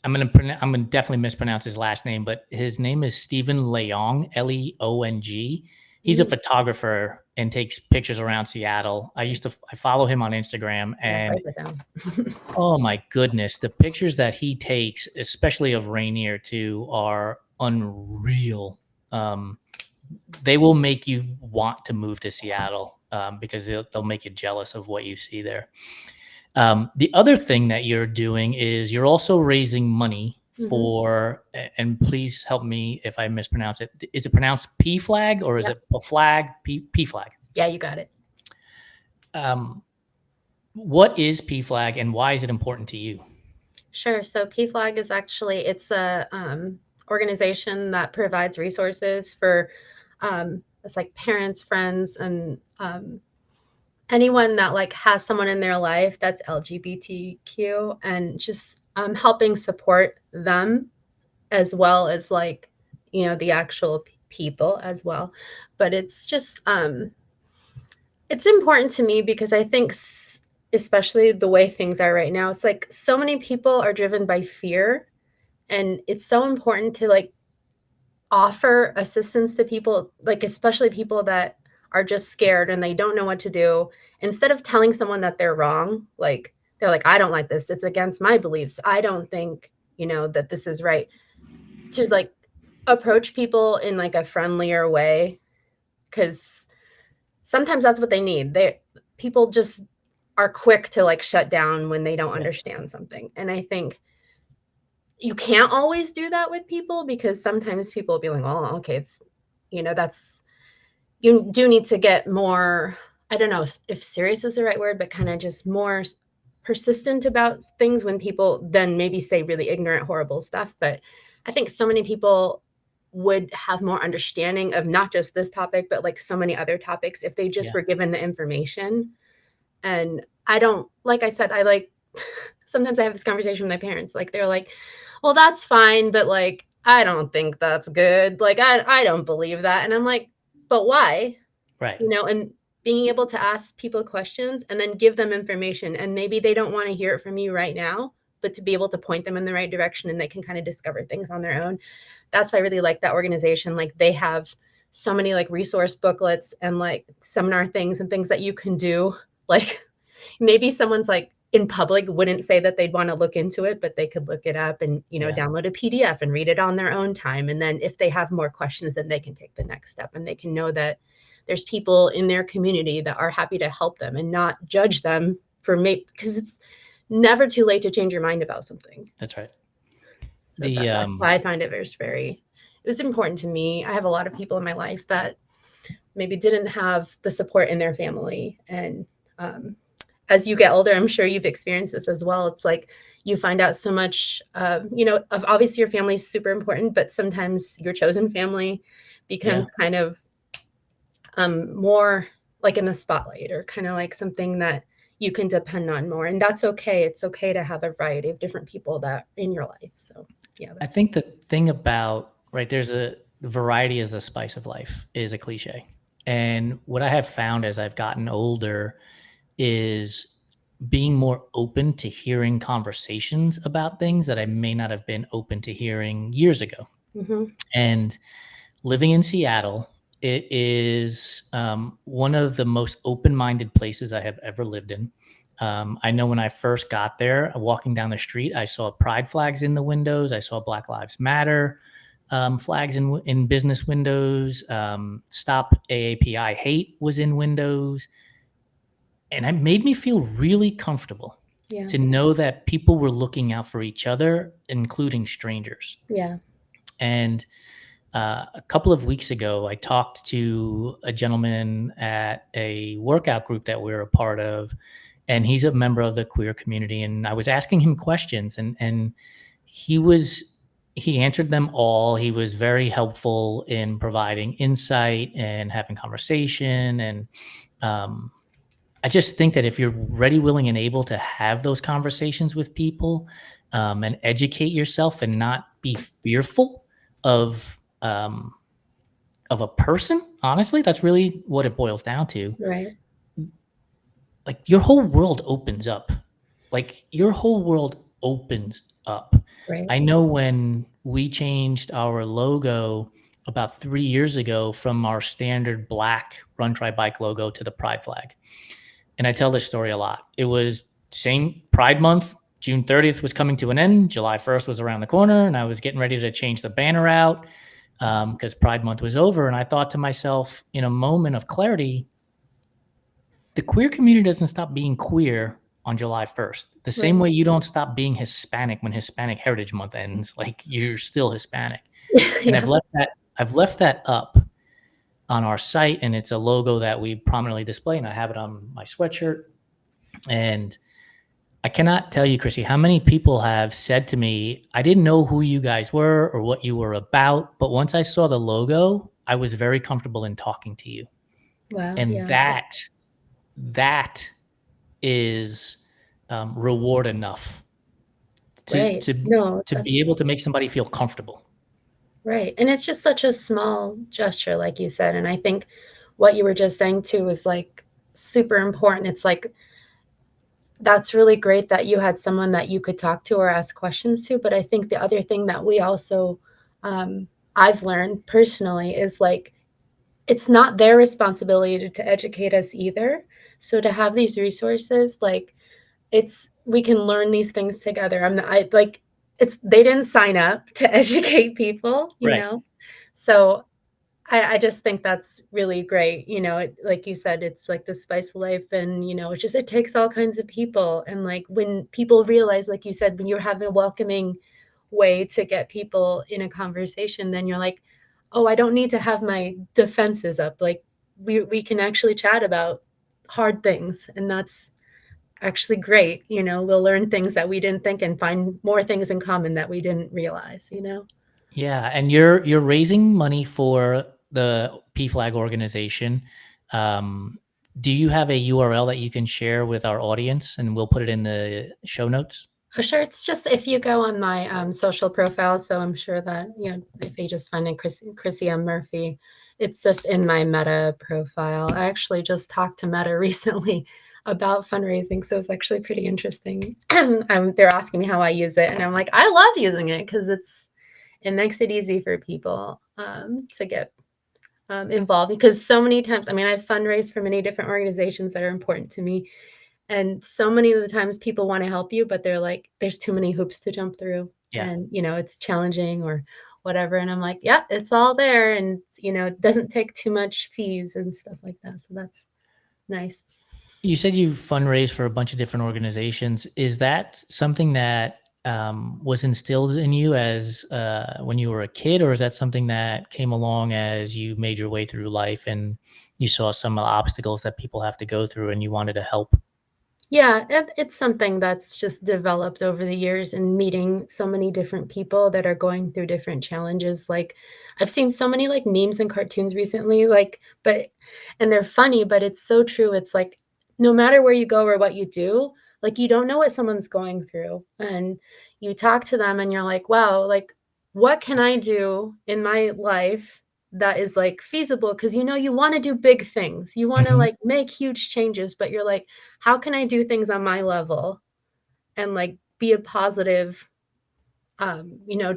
I'm gonna definitely mispronounce his last name, but his name is Stephen Leong, Leong. He's a photographer and takes pictures around Seattle. I follow him on Instagram, and oh my goodness, the pictures that he takes, especially of Rainier too, are unreal. They will make you want to move to Seattle because they'll make you jealous of what you see there. The other thing that you're doing is you're also raising money for, and please help me if I mispronounce it. Is it pronounced P flag or is it flag? P flag. Yeah, you got it. What is P flag and why is it important to you? Sure. So P flag is actually, it's a organization that provides resources for it's like parents, friends, and anyone that like has someone in their life that's LGBTQ, and just helping support them as well as like, you know, the actual people as well. But it's just it's important to me because I think especially the way things are right now, it's like so many people are driven by fear, and it's so important to like offer assistance to people, like especially people that are just scared and they don't know what to do. Instead of telling someone that they're wrong, like they're like, I don't like this, it's against my beliefs, I don't think, you know, that this is right, to like approach people in like a friendlier way, because sometimes that's what they need. People just are quick to like shut down when they don't understand something. And I think you can't always do that with people, because sometimes people will be like, oh, okay, it's, you know, that's, you do need to get more, I don't know if serious is the right word, but kind of just more persistent about things when people then maybe say really ignorant, horrible stuff. But I think so many people would have more understanding of not just this topic, but like so many other topics if they just were given the information. And I don't, like I said, I like, sometimes I have this conversation with my parents, like they're like, well, that's fine, but like, I don't think that's good. Like, I don't believe that. And I'm like, but why? Right. You know, and being able to ask people questions and then give them information. And maybe they don't want to hear it from you right now, but to be able to point them in the right direction and they can kind of discover things on their own. That's why I really like that organization. Like they have so many like resource booklets and like seminar things and things that you can do. Like maybe someone's like in public wouldn't say that they'd want to look into it, but they could look it up and, you know, download a PDF and read it on their own time. And then if they have more questions, then they can take the next step and they can know that there's people in their community that are happy to help them and not judge them for because it's never too late to change your mind about something. That's right. So that's why I find it it was important to me. I have a lot of people in my life that maybe didn't have the support in their family, and as you get older, I'm sure you've experienced this as well. It's like you find out so much, obviously your family is super important, but sometimes your chosen family becomes kind of more like in the spotlight, or kind of like something that you can depend on more. And that's okay. It's okay to have a variety of different people that in your life. So yeah. I think the thing about, right, the variety is the spice of life is a cliche. And what I have found as I've gotten older is being more open to hearing conversations about things that I may not have been open to hearing years ago. And living in Seattle, it is one of the most open-minded places I have ever lived in. I know when I first got there, walking down the street, I saw pride flags in the windows. I saw Black Lives Matter flags in business windows. Stop AAPI hate was in windows. And it made me feel really comfortable to know that people were looking out for each other, including strangers. Yeah. And a couple of weeks ago, I talked to a gentleman at a workout group that we're a part of, and he's a member of the queer community. And I was asking him questions, and he answered them all. He was very helpful in providing insight and having conversation. And I just think that if you're ready, willing, and able to have those conversations with people and educate yourself and not be fearful of a person, honestly, that's really what it boils down to. Right. Like your whole world opens up. Like your whole world opens up. Right. I know when we changed our logo about 3 years ago from our standard black Run Try Bike logo to the pride flag. And I tell this story a lot. It was same Pride Month. June 30th was coming to an end. July 1st was around the corner, and I was getting ready to change the banner out because Pride Month was over. And I thought to myself, in a moment of clarity, the queer community doesn't stop being queer on July 1st. The same way you don't stop being Hispanic when Hispanic Heritage Month ends. Like you're still Hispanic. And I've left that up on our site, and it's a logo that we prominently display, and I have it on my sweatshirt. And I cannot tell you, Krissy, how many people have said to me, I didn't know who you guys were or what you were about, but once I saw the logo, I was very comfortable in talking to you. Wow. And that is reward enough to be able to make somebody feel comfortable. Right. And it's just such a small gesture, like you said. And I think what you were just saying too is like super important. It's like, that's really great that you had someone that you could talk to or ask questions to. But I think the other thing that we also, I've learned personally is like, it's not their responsibility to educate us either. So to have these resources, like we can learn these things together. They didn't sign up to educate people, you know? So I just think that's really great. Like you said, it's like the spice of life, and, it takes all kinds of people. And like when people realize, like you said, when you're having a welcoming way to get people in a conversation, then you're like, oh, I don't need to have my defenses up. Like we can actually chat about hard things, and that's actually great. We'll learn things that we didn't think and find more things in common that we didn't realize, Yeah. And you're raising money for the PFLAG organization. Do you have a URL that you can share with our audience, and we'll put it in the show notes? Oh, sure. It's just if you go on my social profile. So I'm sure that, if you just find it Krissy Murphy, it's just in my Meta profile. I actually just talked to Meta recently about fundraising. So it's actually pretty interesting. They're asking me how I use it. And I'm like, I love using it because it makes it easy for people to get involved. Because so many times, I've fundraised for many different organizations that are important to me. And so many of the times people want to help you, but they're like, there's too many hoops to jump through. Yeah. And, it's challenging or whatever. And I'm like, yeah, it's all there. And, it doesn't take too much fees and stuff like that. So that's nice. You said you fundraise for a bunch of different organizations. Is that something that was instilled in you as when you were a kid, or is that something that came along as you made your way through life and you saw some obstacles that people have to go through and you wanted to help? Yeah, it's something that's just developed over the years and meeting so many different people that are going through different challenges. Like I've seen so many like memes and cartoons recently, like, and they're funny, but it's so true. It's like no matter where you go or what you do, like you don't know what someone's going through. And you talk to them and you're like, wow, like what can I do in my life that is like feasible? Because you want to do big things. You want to Mhm. like make huge changes, but you're like, how can I do things on my level and like be a positive,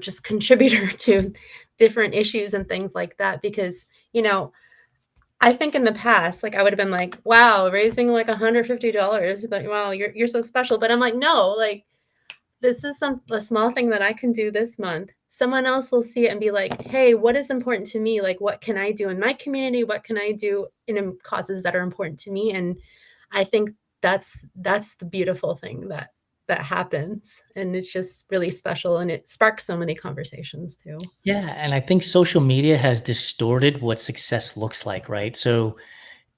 just contributor to different issues and things like that? Because, I think in the past, like I would have been like, wow, raising like $150, like, wow, you're so special. But I'm like, no, like this is a small thing that I can do this month. Someone else will see it and be like, hey, what is important to me? Like, what can I do in my community? What can I do in causes that are important to me? And I think that's the beautiful thing that happens. And it's just really special. And it sparks so many conversations too. Yeah, and I think social media has distorted what success looks like, right? So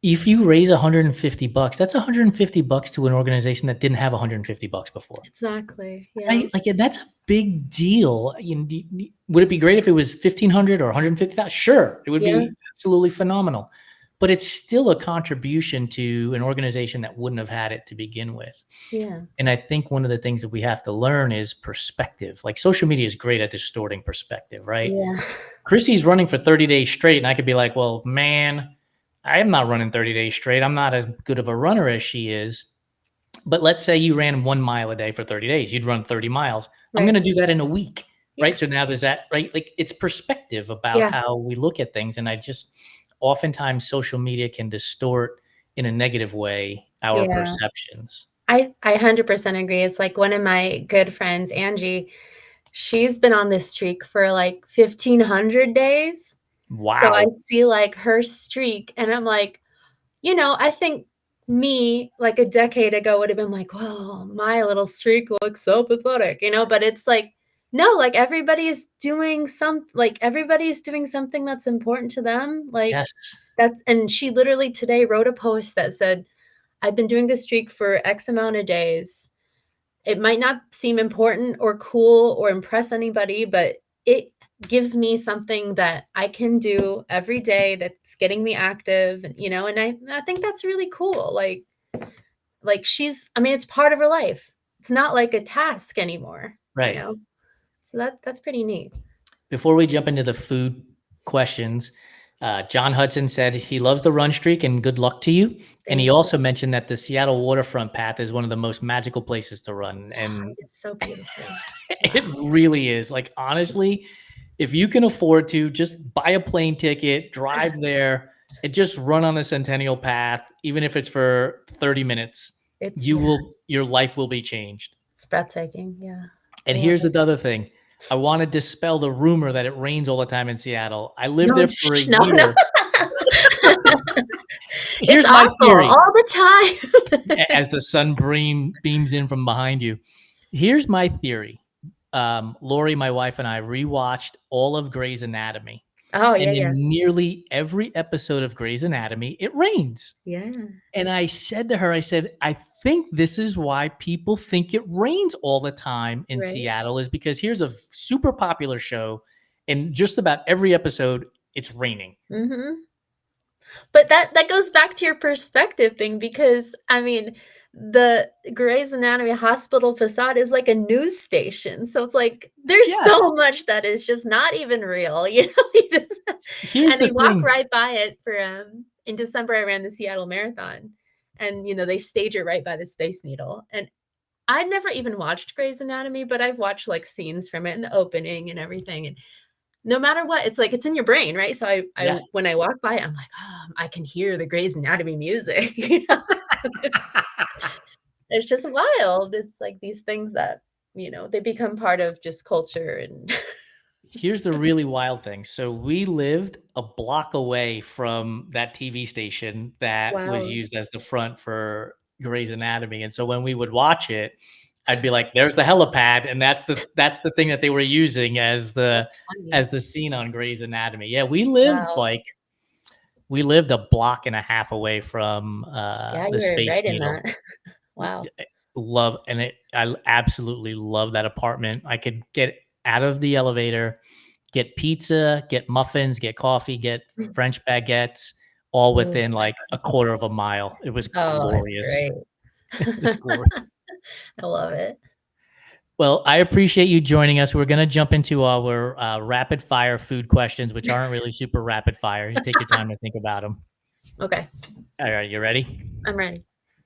if you raise 150 bucks, that's 150 bucks to an organization that didn't have 150 bucks before. Exactly. Yeah. Right? Like, and that's a big deal. Would it be great if it was 1,500 or 150,000? Sure, it would Yeah. be absolutely phenomenal. But it's still a contribution to an organization that wouldn't have had it to begin with. Yeah. And I think one of the things that we have to learn is perspective. Like social media is great at distorting perspective, right? Yeah. Chrissy's running for 30 days straight, and I could be like, well, man, I am not running 30 days straight. I'm not as good of a runner as she is. But let's say you ran 1 mile a day for 30 days. You'd run 30 miles. I'm Right. going to do that in a week, Yeah. right? So now there's that, right? Like it's perspective about Yeah. how we look at things. And I just oftentimes social media can distort in a negative way our Yeah. perceptions. I 100% agree. It's like one of my good friends, Angie, she's been on this streak for like 1,500 days. So I Wow. see like her streak and I'm like, I think me like a decade ago would have been like, well, my little streak looks so pathetic, but it's like, no, like everybody's doing something that's important to them. Like Yes. and she literally today wrote a post that said, I've been doing this streak for X amount of days. It might not seem important or cool or impress anybody, but it gives me something that I can do every day that's getting me active, and I think that's really cool. Like it's part of her life. It's not like a task anymore, Right. So that's pretty neat. Before we jump into the food questions, John Hudson said he loves the run streak and good luck to you. And he Thank also mentioned that the Seattle waterfront path is one of the most magical places to run. And It's so beautiful. it Wow. really is. Like, honestly, if you can afford to, just buy a plane ticket, drive there, and just run on the Centennial Path, even if it's for 30 minutes, your life will be changed. It's breathtaking. Yeah. And I love here's it. another thing. I want to dispel the rumor that it rains all the time in Seattle. I lived No, there for a no, no. year. It's Here's my awful theory all the time. as the sun beams in from behind you. Here's my theory. Lori, my wife, and I rewatched all of Grey's Anatomy. Oh, And yeah. in nearly every episode of Grey's Anatomy, it rains. Yeah. And I said to her, I said, I think this is why people think it rains all the time in Right. Seattle, is because here's a super popular show, and just about every episode, it's raining. Mm-hmm. But that goes back to your perspective thing, because the Grey's Anatomy hospital facade is like a news station. So it's like there's so much that is just not even real, Here's and the we walk thing. right by it for in December I ran the Seattle Marathon, and they stage it right by the Space Needle. And I'd never even watched Grey's Anatomy, but I've watched like scenes from it in the opening and everything. And no matter what, it's like it's in your brain, right? So I when I walk by, I'm like, I can hear the Grey's Anatomy music. It's just wild. It's like these things that they become part of just culture. And Here's the really wild thing. So we lived a block away from that TV station that was wow, used as the front for Grey's Anatomy. And so when we would watch it, I'd be like, there's the helipad. And that's the thing that they were using as the that's funny. scene on Grey's Anatomy. Yeah, we Wow. lived a block and a half away from Yeah, the you were Space right in Needle. that. Wow. I absolutely love that apartment. I could get out of the elevator, get pizza, get muffins, get coffee, get French baguettes, all Ooh. within like a quarter of a mile. It was Oh, it's glorious. great. It was glorious. I love it. Well, I appreciate you joining us. We're going to jump into our rapid fire food questions, which aren't really super rapid fire. You take your time to think about them. Okay, All right, you ready? I'm ready.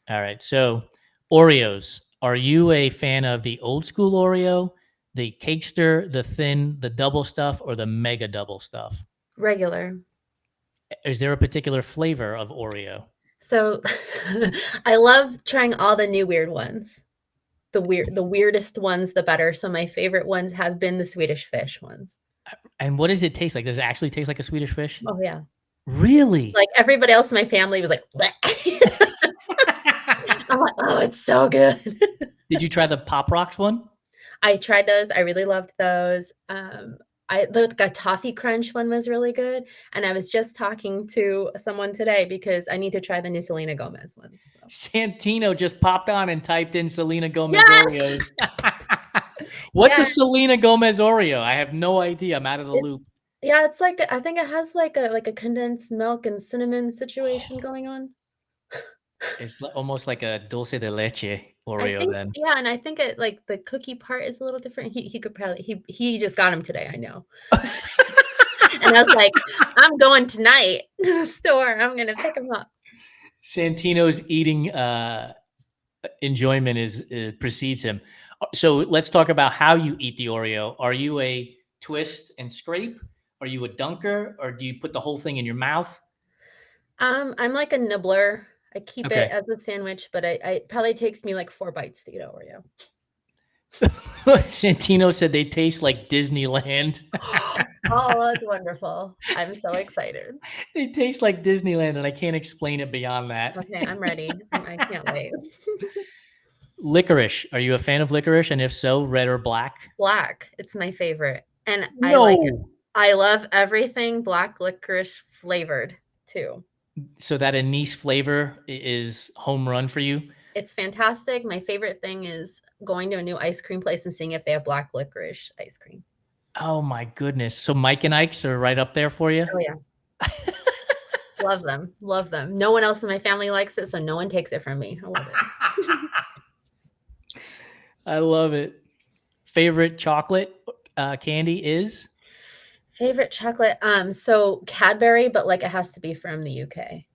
All right. So, Oreos. Are you a fan of the old school Oreo, the Cakester, the thin, the double stuff, or the mega double stuff? Regular. Is there a particular flavor of Oreo? So I love trying all the new weird ones. The weirdest ones, the better. So my favorite ones have been the Swedish fish ones. And what does it taste like? Does it actually taste like a Swedish fish? Oh yeah. Really? Like everybody else in my family was like, "Bleh." I'm like, oh, it's so good. Did you try the Pop Rocks one? I tried those. I really loved those. The toffee crunch one was really good. And I was just talking to someone today because I need to try the new Selena Gomez ones. So. Santino just popped on and typed in Selena Gomez Yes! Oreos. What's a Yes. Selena Gomez Oreo? I have no idea. I'm out of the loop. Yeah, it's like I think it has like a condensed milk and cinnamon situation going on. It's almost like a dulce de leche I Oreo think, then. yeah, and I think it like the cookie part is a little different. He could probably he just got them today, I know. And I was like, I'm going tonight to the store. I'm gonna pick them up. Santino's eating enjoyment precedes him. So let's talk about how you eat the Oreo. Are you a twist and scrape? Are you a dunker, or do you put the whole thing in your mouth? I'm like a nibbler. I keep Okay. it as a sandwich, but it probably takes me like 4 bites to eat an Oreo. Santino said they taste like Disneyland. Oh, that's wonderful. I'm so excited. They taste like Disneyland, and I can't explain it beyond that. Okay, I'm ready. I can't wait. Licorice. Are you a fan of licorice? And if so, red or black? Black. It's my favorite. And I No. like it. I love everything black licorice flavored too. So that anise flavor is home run for you? It's fantastic. My favorite thing is going to a new ice cream place and seeing if they have black licorice ice cream. Oh my goodness. So Mike and Ike's are right up there for you? Oh yeah. Love them. Love them. No one else in my family likes it, so no one takes it from me. I love it. I love it. Favorite chocolate candy is? Favorite chocolate? So Cadbury, but like it has to be from the UK. Okay.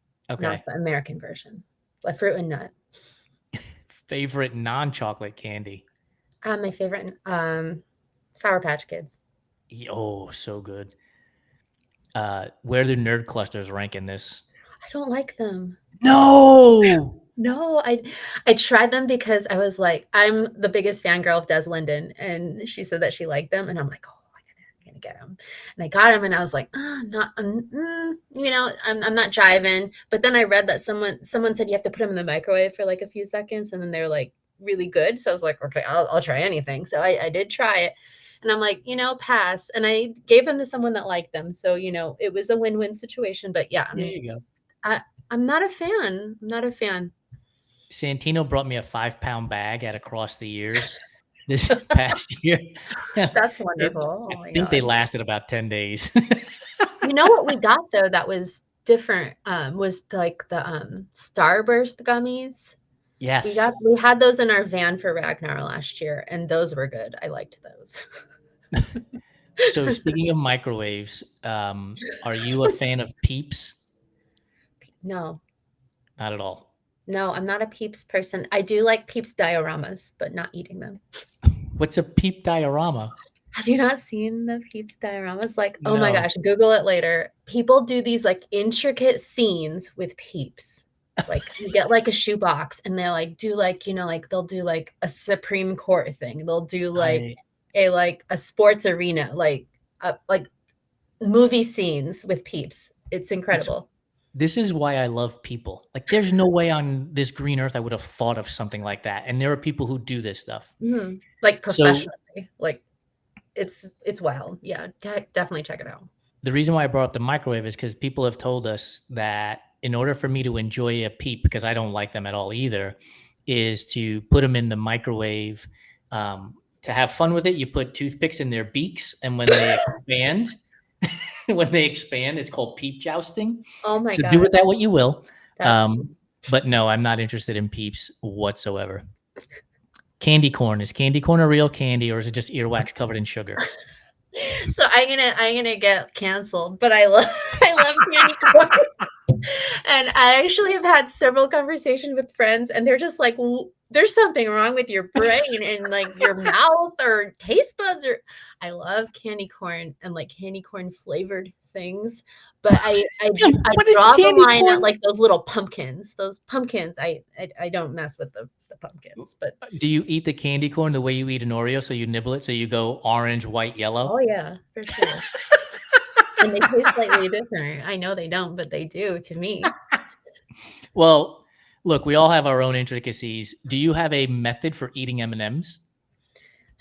Not the American version. Like fruit and nut. Favorite non-chocolate candy? My favorite Sour Patch Kids. Oh, so good. Where do nerd clusters rank in this? I don't like them. No. No, I tried them because I was like, I'm the biggest fangirl of Des Linden, and she said that she liked them, and I'm like, oh, I'm gonna get them, and I got them, and I was like, I'm not jiving. But then I read that someone said you have to put them in the microwave for like a few seconds, and then they're like really good. So I was like, okay, I'll try anything. So I did try it, and I'm like, pass. And I gave them to someone that liked them, so it was a win-win situation. But yeah, There you go. I'm not a fan. I'm not a fan. Santino brought me a 5-pound bag at Across the Years this past year. That's wonderful. I think they lasted about 10 days. You know what we got though that was different was like the Starburst gummies. Yes. We had those in our van for Ragnar last year, and those were good. I liked those. So speaking of microwaves, are you a fan of Peeps? No. Not at all. No, I'm not a Peeps person. I do like Peeps dioramas, but not eating them. What's a Peep diorama? Have you not seen the Peeps dioramas? Like, No. Oh my gosh, Google it later. People do these like intricate scenes with Peeps. Like you get like a shoebox, and they like do like, like they'll do like a Supreme Court thing. They'll do like a sports arena, like movie scenes with Peeps. It's incredible. This is why I love people. Like, there's no way on this green earth I would have thought of something like that. And there are people who do this stuff. Mm-hmm. Like professionally. Like it's wild. Yeah, definitely check it out. The reason why I brought up the microwave is because people have told us that in order for me to enjoy a Peep, because I don't like them at all either, is to put them in the microwave. To have fun with it, you put toothpicks in their beaks, and when they expand, it's called peep jousting. Oh my So God. do with that what you will. That's But no, I'm not interested in peeps whatsoever. Candy corn. Is candy corn a real candy, or is it just earwax covered in sugar? so I'm gonna get canceled, but I love candy corn. And I actually have had several conversations with friends, and they're just like, there's something wrong with your brain and like your mouth or taste buds. Or I love candy corn and like candy corn flavored things, but I draw the line corn? at like those little pumpkins. Those pumpkins, I don't mess with the pumpkins. But do you eat the candy corn the way you eat an Oreo? So you nibble it, so you go orange, white, yellow? oh yeah, for sure. And they taste slightly different. I know they don't, but they do to me. Well, look, we all have our own intricacies. Do you have a method for eating M&Ms?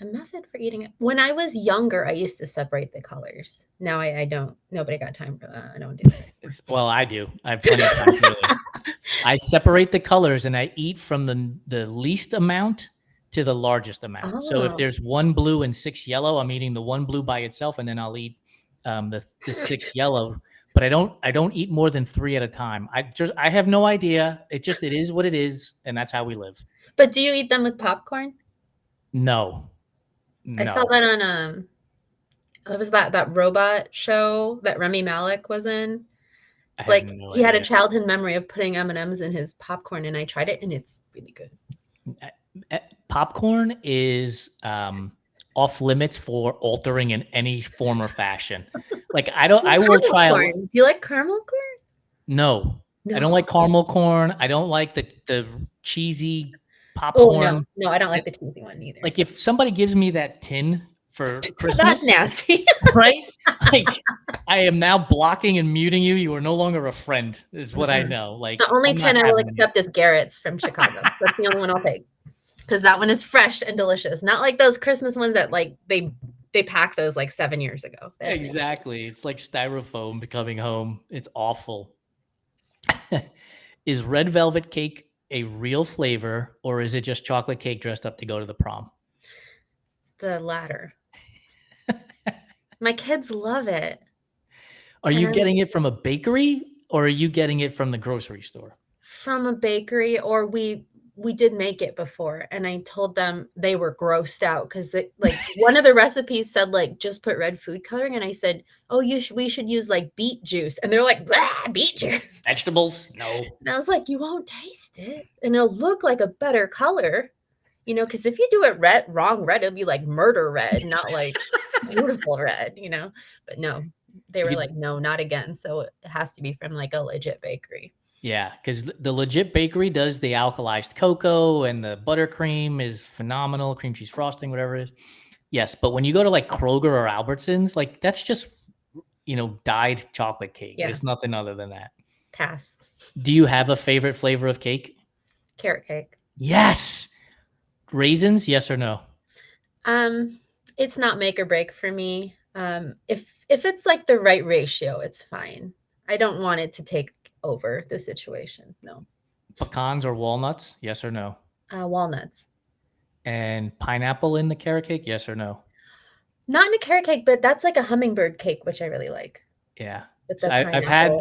A method for eating it. When I was younger, I used to separate the colors. Now I don't. Nobody got time for that. I don't do that. Well, I do. I have plenty of time to do it. I separate the colors and I eat from the least amount to the largest amount. So if Oh. there's 1 blue and 6 yellow, I'm eating the 1 blue by itself, and then I'll eat the 6 yellow. But I don't eat more than 3 at a time. I have no idea. It is what it is, and that's how we live. But do you eat them with popcorn? No. I saw that on it was that robot show that Remy Malek was in. Like he had a childhood memory of putting M&Ms in his popcorn, and I tried it, and it's really good. Popcorn is off limits for altering in any form or fashion. Like I will try. Do you like caramel corn? No, I don't like caramel corn. I don't like the cheesy popcorn. Oh no, I don't like the cheesy one either. Like if somebody gives me that tin for Christmas, that's nasty, right? Like I am now blocking and muting you. You are no longer a friend, is what I know. Like the only tin I will accept is Garrett's from Chicago. That's the only one I'll take, because that one is fresh and delicious. Not like those Christmas ones that like they packed those like 7 years ago. Exactly. It's like styrofoam becoming home. It's awful. Is red velvet cake a real flavor, or is it just chocolate cake dressed up to go to the prom? It's the latter. My kids love it. Are you getting it from a bakery, or are you getting it from the grocery store? From a bakery, or we did make it before, and I told them they were grossed out because like one of the recipes said like just put red food coloring, and I said, oh, we should use like beet juice, and they're like, beet juice, vegetables, no. And I was like, you won't taste it, and it'll look like a better color, because if you do it wrong red, it'll be like murder red, not like beautiful red, But no, they were like, no, not again. So it has to be from like a legit bakery. Yeah, because the legit bakery does the alkalized cocoa, and the buttercream is phenomenal, cream cheese frosting, whatever it is. Yes, but when you go to like Kroger or Albertsons, like that's just, dyed chocolate cake. Yeah. It's nothing other than that. Pass. Do you have a favorite flavor of cake? Carrot cake. Yes. Raisins, yes or no? It's not make or break for me. If it's like the right ratio, it's fine. I don't want it to take over the situation. No. Pecans or walnuts, yes or no? Walnuts. And pineapple in the carrot cake, yes or no? Not in a carrot cake, but that's like a hummingbird cake, which I really like. Yeah. So I've had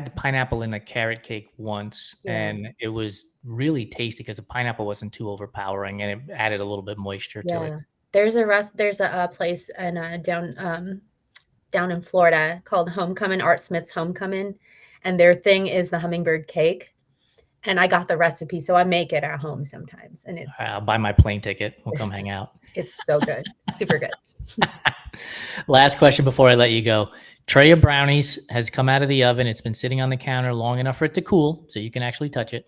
the pineapple in a carrot cake once, and it was really tasty because the pineapple wasn't too overpowering, and it added a little bit moisture to it. There's a place in down in Florida called Homecoming, Art Smith's Homecoming, and their thing is the hummingbird cake. And I got the recipe, so I make it at home sometimes. And I'll buy my plane ticket. We'll come hang out. It's so good. Super good. Last question before I let you go. Tray of brownies has come out of the oven. It's been sitting on the counter long enough for it to cool, so you can actually touch it.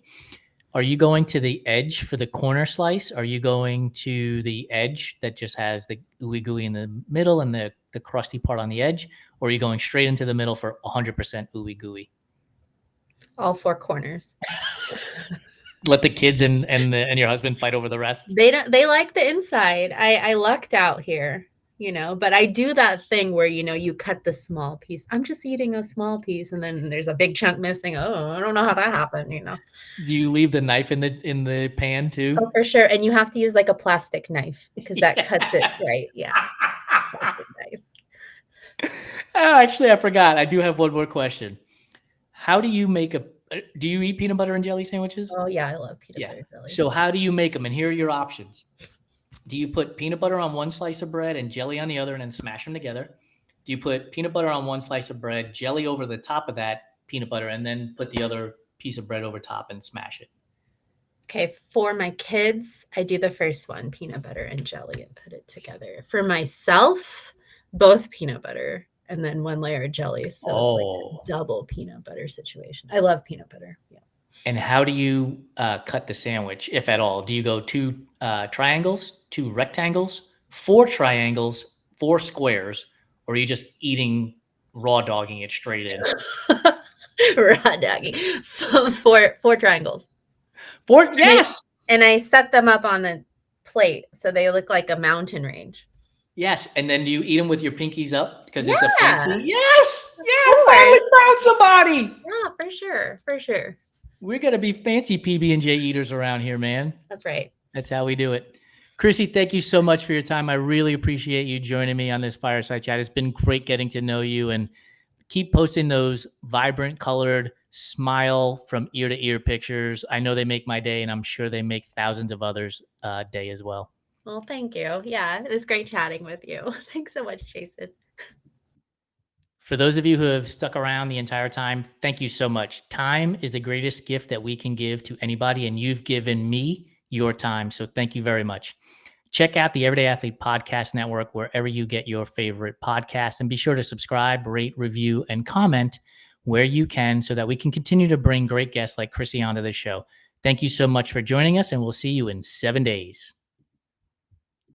Are you going to the edge for the corner slice? Are you going to the edge that just has the ooey gooey in the middle and the crusty part on the edge? Or are you going straight into the middle for 100% ooey gooey? All 4 corners. Let the kids and your husband fight over the rest. They like the inside. I lucked out here. but I do that thing where, you cut the small piece. I'm just eating a small piece and then there's a big chunk missing. Oh, I don't know how that happened, Do you leave the knife in the pan too? Oh, for sure. And you have to use like a plastic knife because that cuts it right. Yeah. Plastic knife. Oh, actually, I forgot. I do have one more question. How do you make do you eat peanut butter and jelly sandwiches? Oh yeah, I love peanut butter jelly. So how do you make them? And here are your options. Do you put peanut butter on one slice of bread and jelly on the other and then smash them together? Do you put peanut butter on one slice of bread, jelly over the top of that peanut butter, and then put the other piece of bread over top and smash it? Okay, for my kids, I do the first one, peanut butter and jelly, and put it together. For myself, both peanut butter and then one layer of jelly. So it's like a double peanut butter situation. I love peanut butter. Yeah. And how do you cut the sandwich, if at all? Do you go 2 triangles, 2 rectangles, 4 triangles, 4 squares, or are you just eating, raw dogging it straight in? Raw dogging. 4 triangles. 4, yes! And I set them up on the plate so they look like a mountain range. Yes, and then do you eat them with your pinkies up because it's Yeah. a fancy? Yes, course. finally found somebody. Yeah, for sure. We're gonna be fancy PB&J eaters around here, man. That's right. That's how we do it. Krissy, thank you so much for your time. I really appreciate you joining me on this Fireside Chat. It's been great getting to know you, and keep posting those vibrant colored smile from ear to ear pictures. I know they make my day, and I'm sure they make thousands of others' day as well. Well, thank you. Yeah, it was great chatting with you. Thanks so much, Jason. For those of you who have stuck around the entire time, thank you so much. Time is the greatest gift that we can give to anybody, and you've given me your time. So thank you very much. Check out the Everyday Athlete Podcast Network wherever you get your favorite podcasts, and be sure to subscribe, rate, review, and comment where you can so that we can continue to bring great guests like Krissy onto the show. Thank you so much for joining us, and we'll see you in 7 days.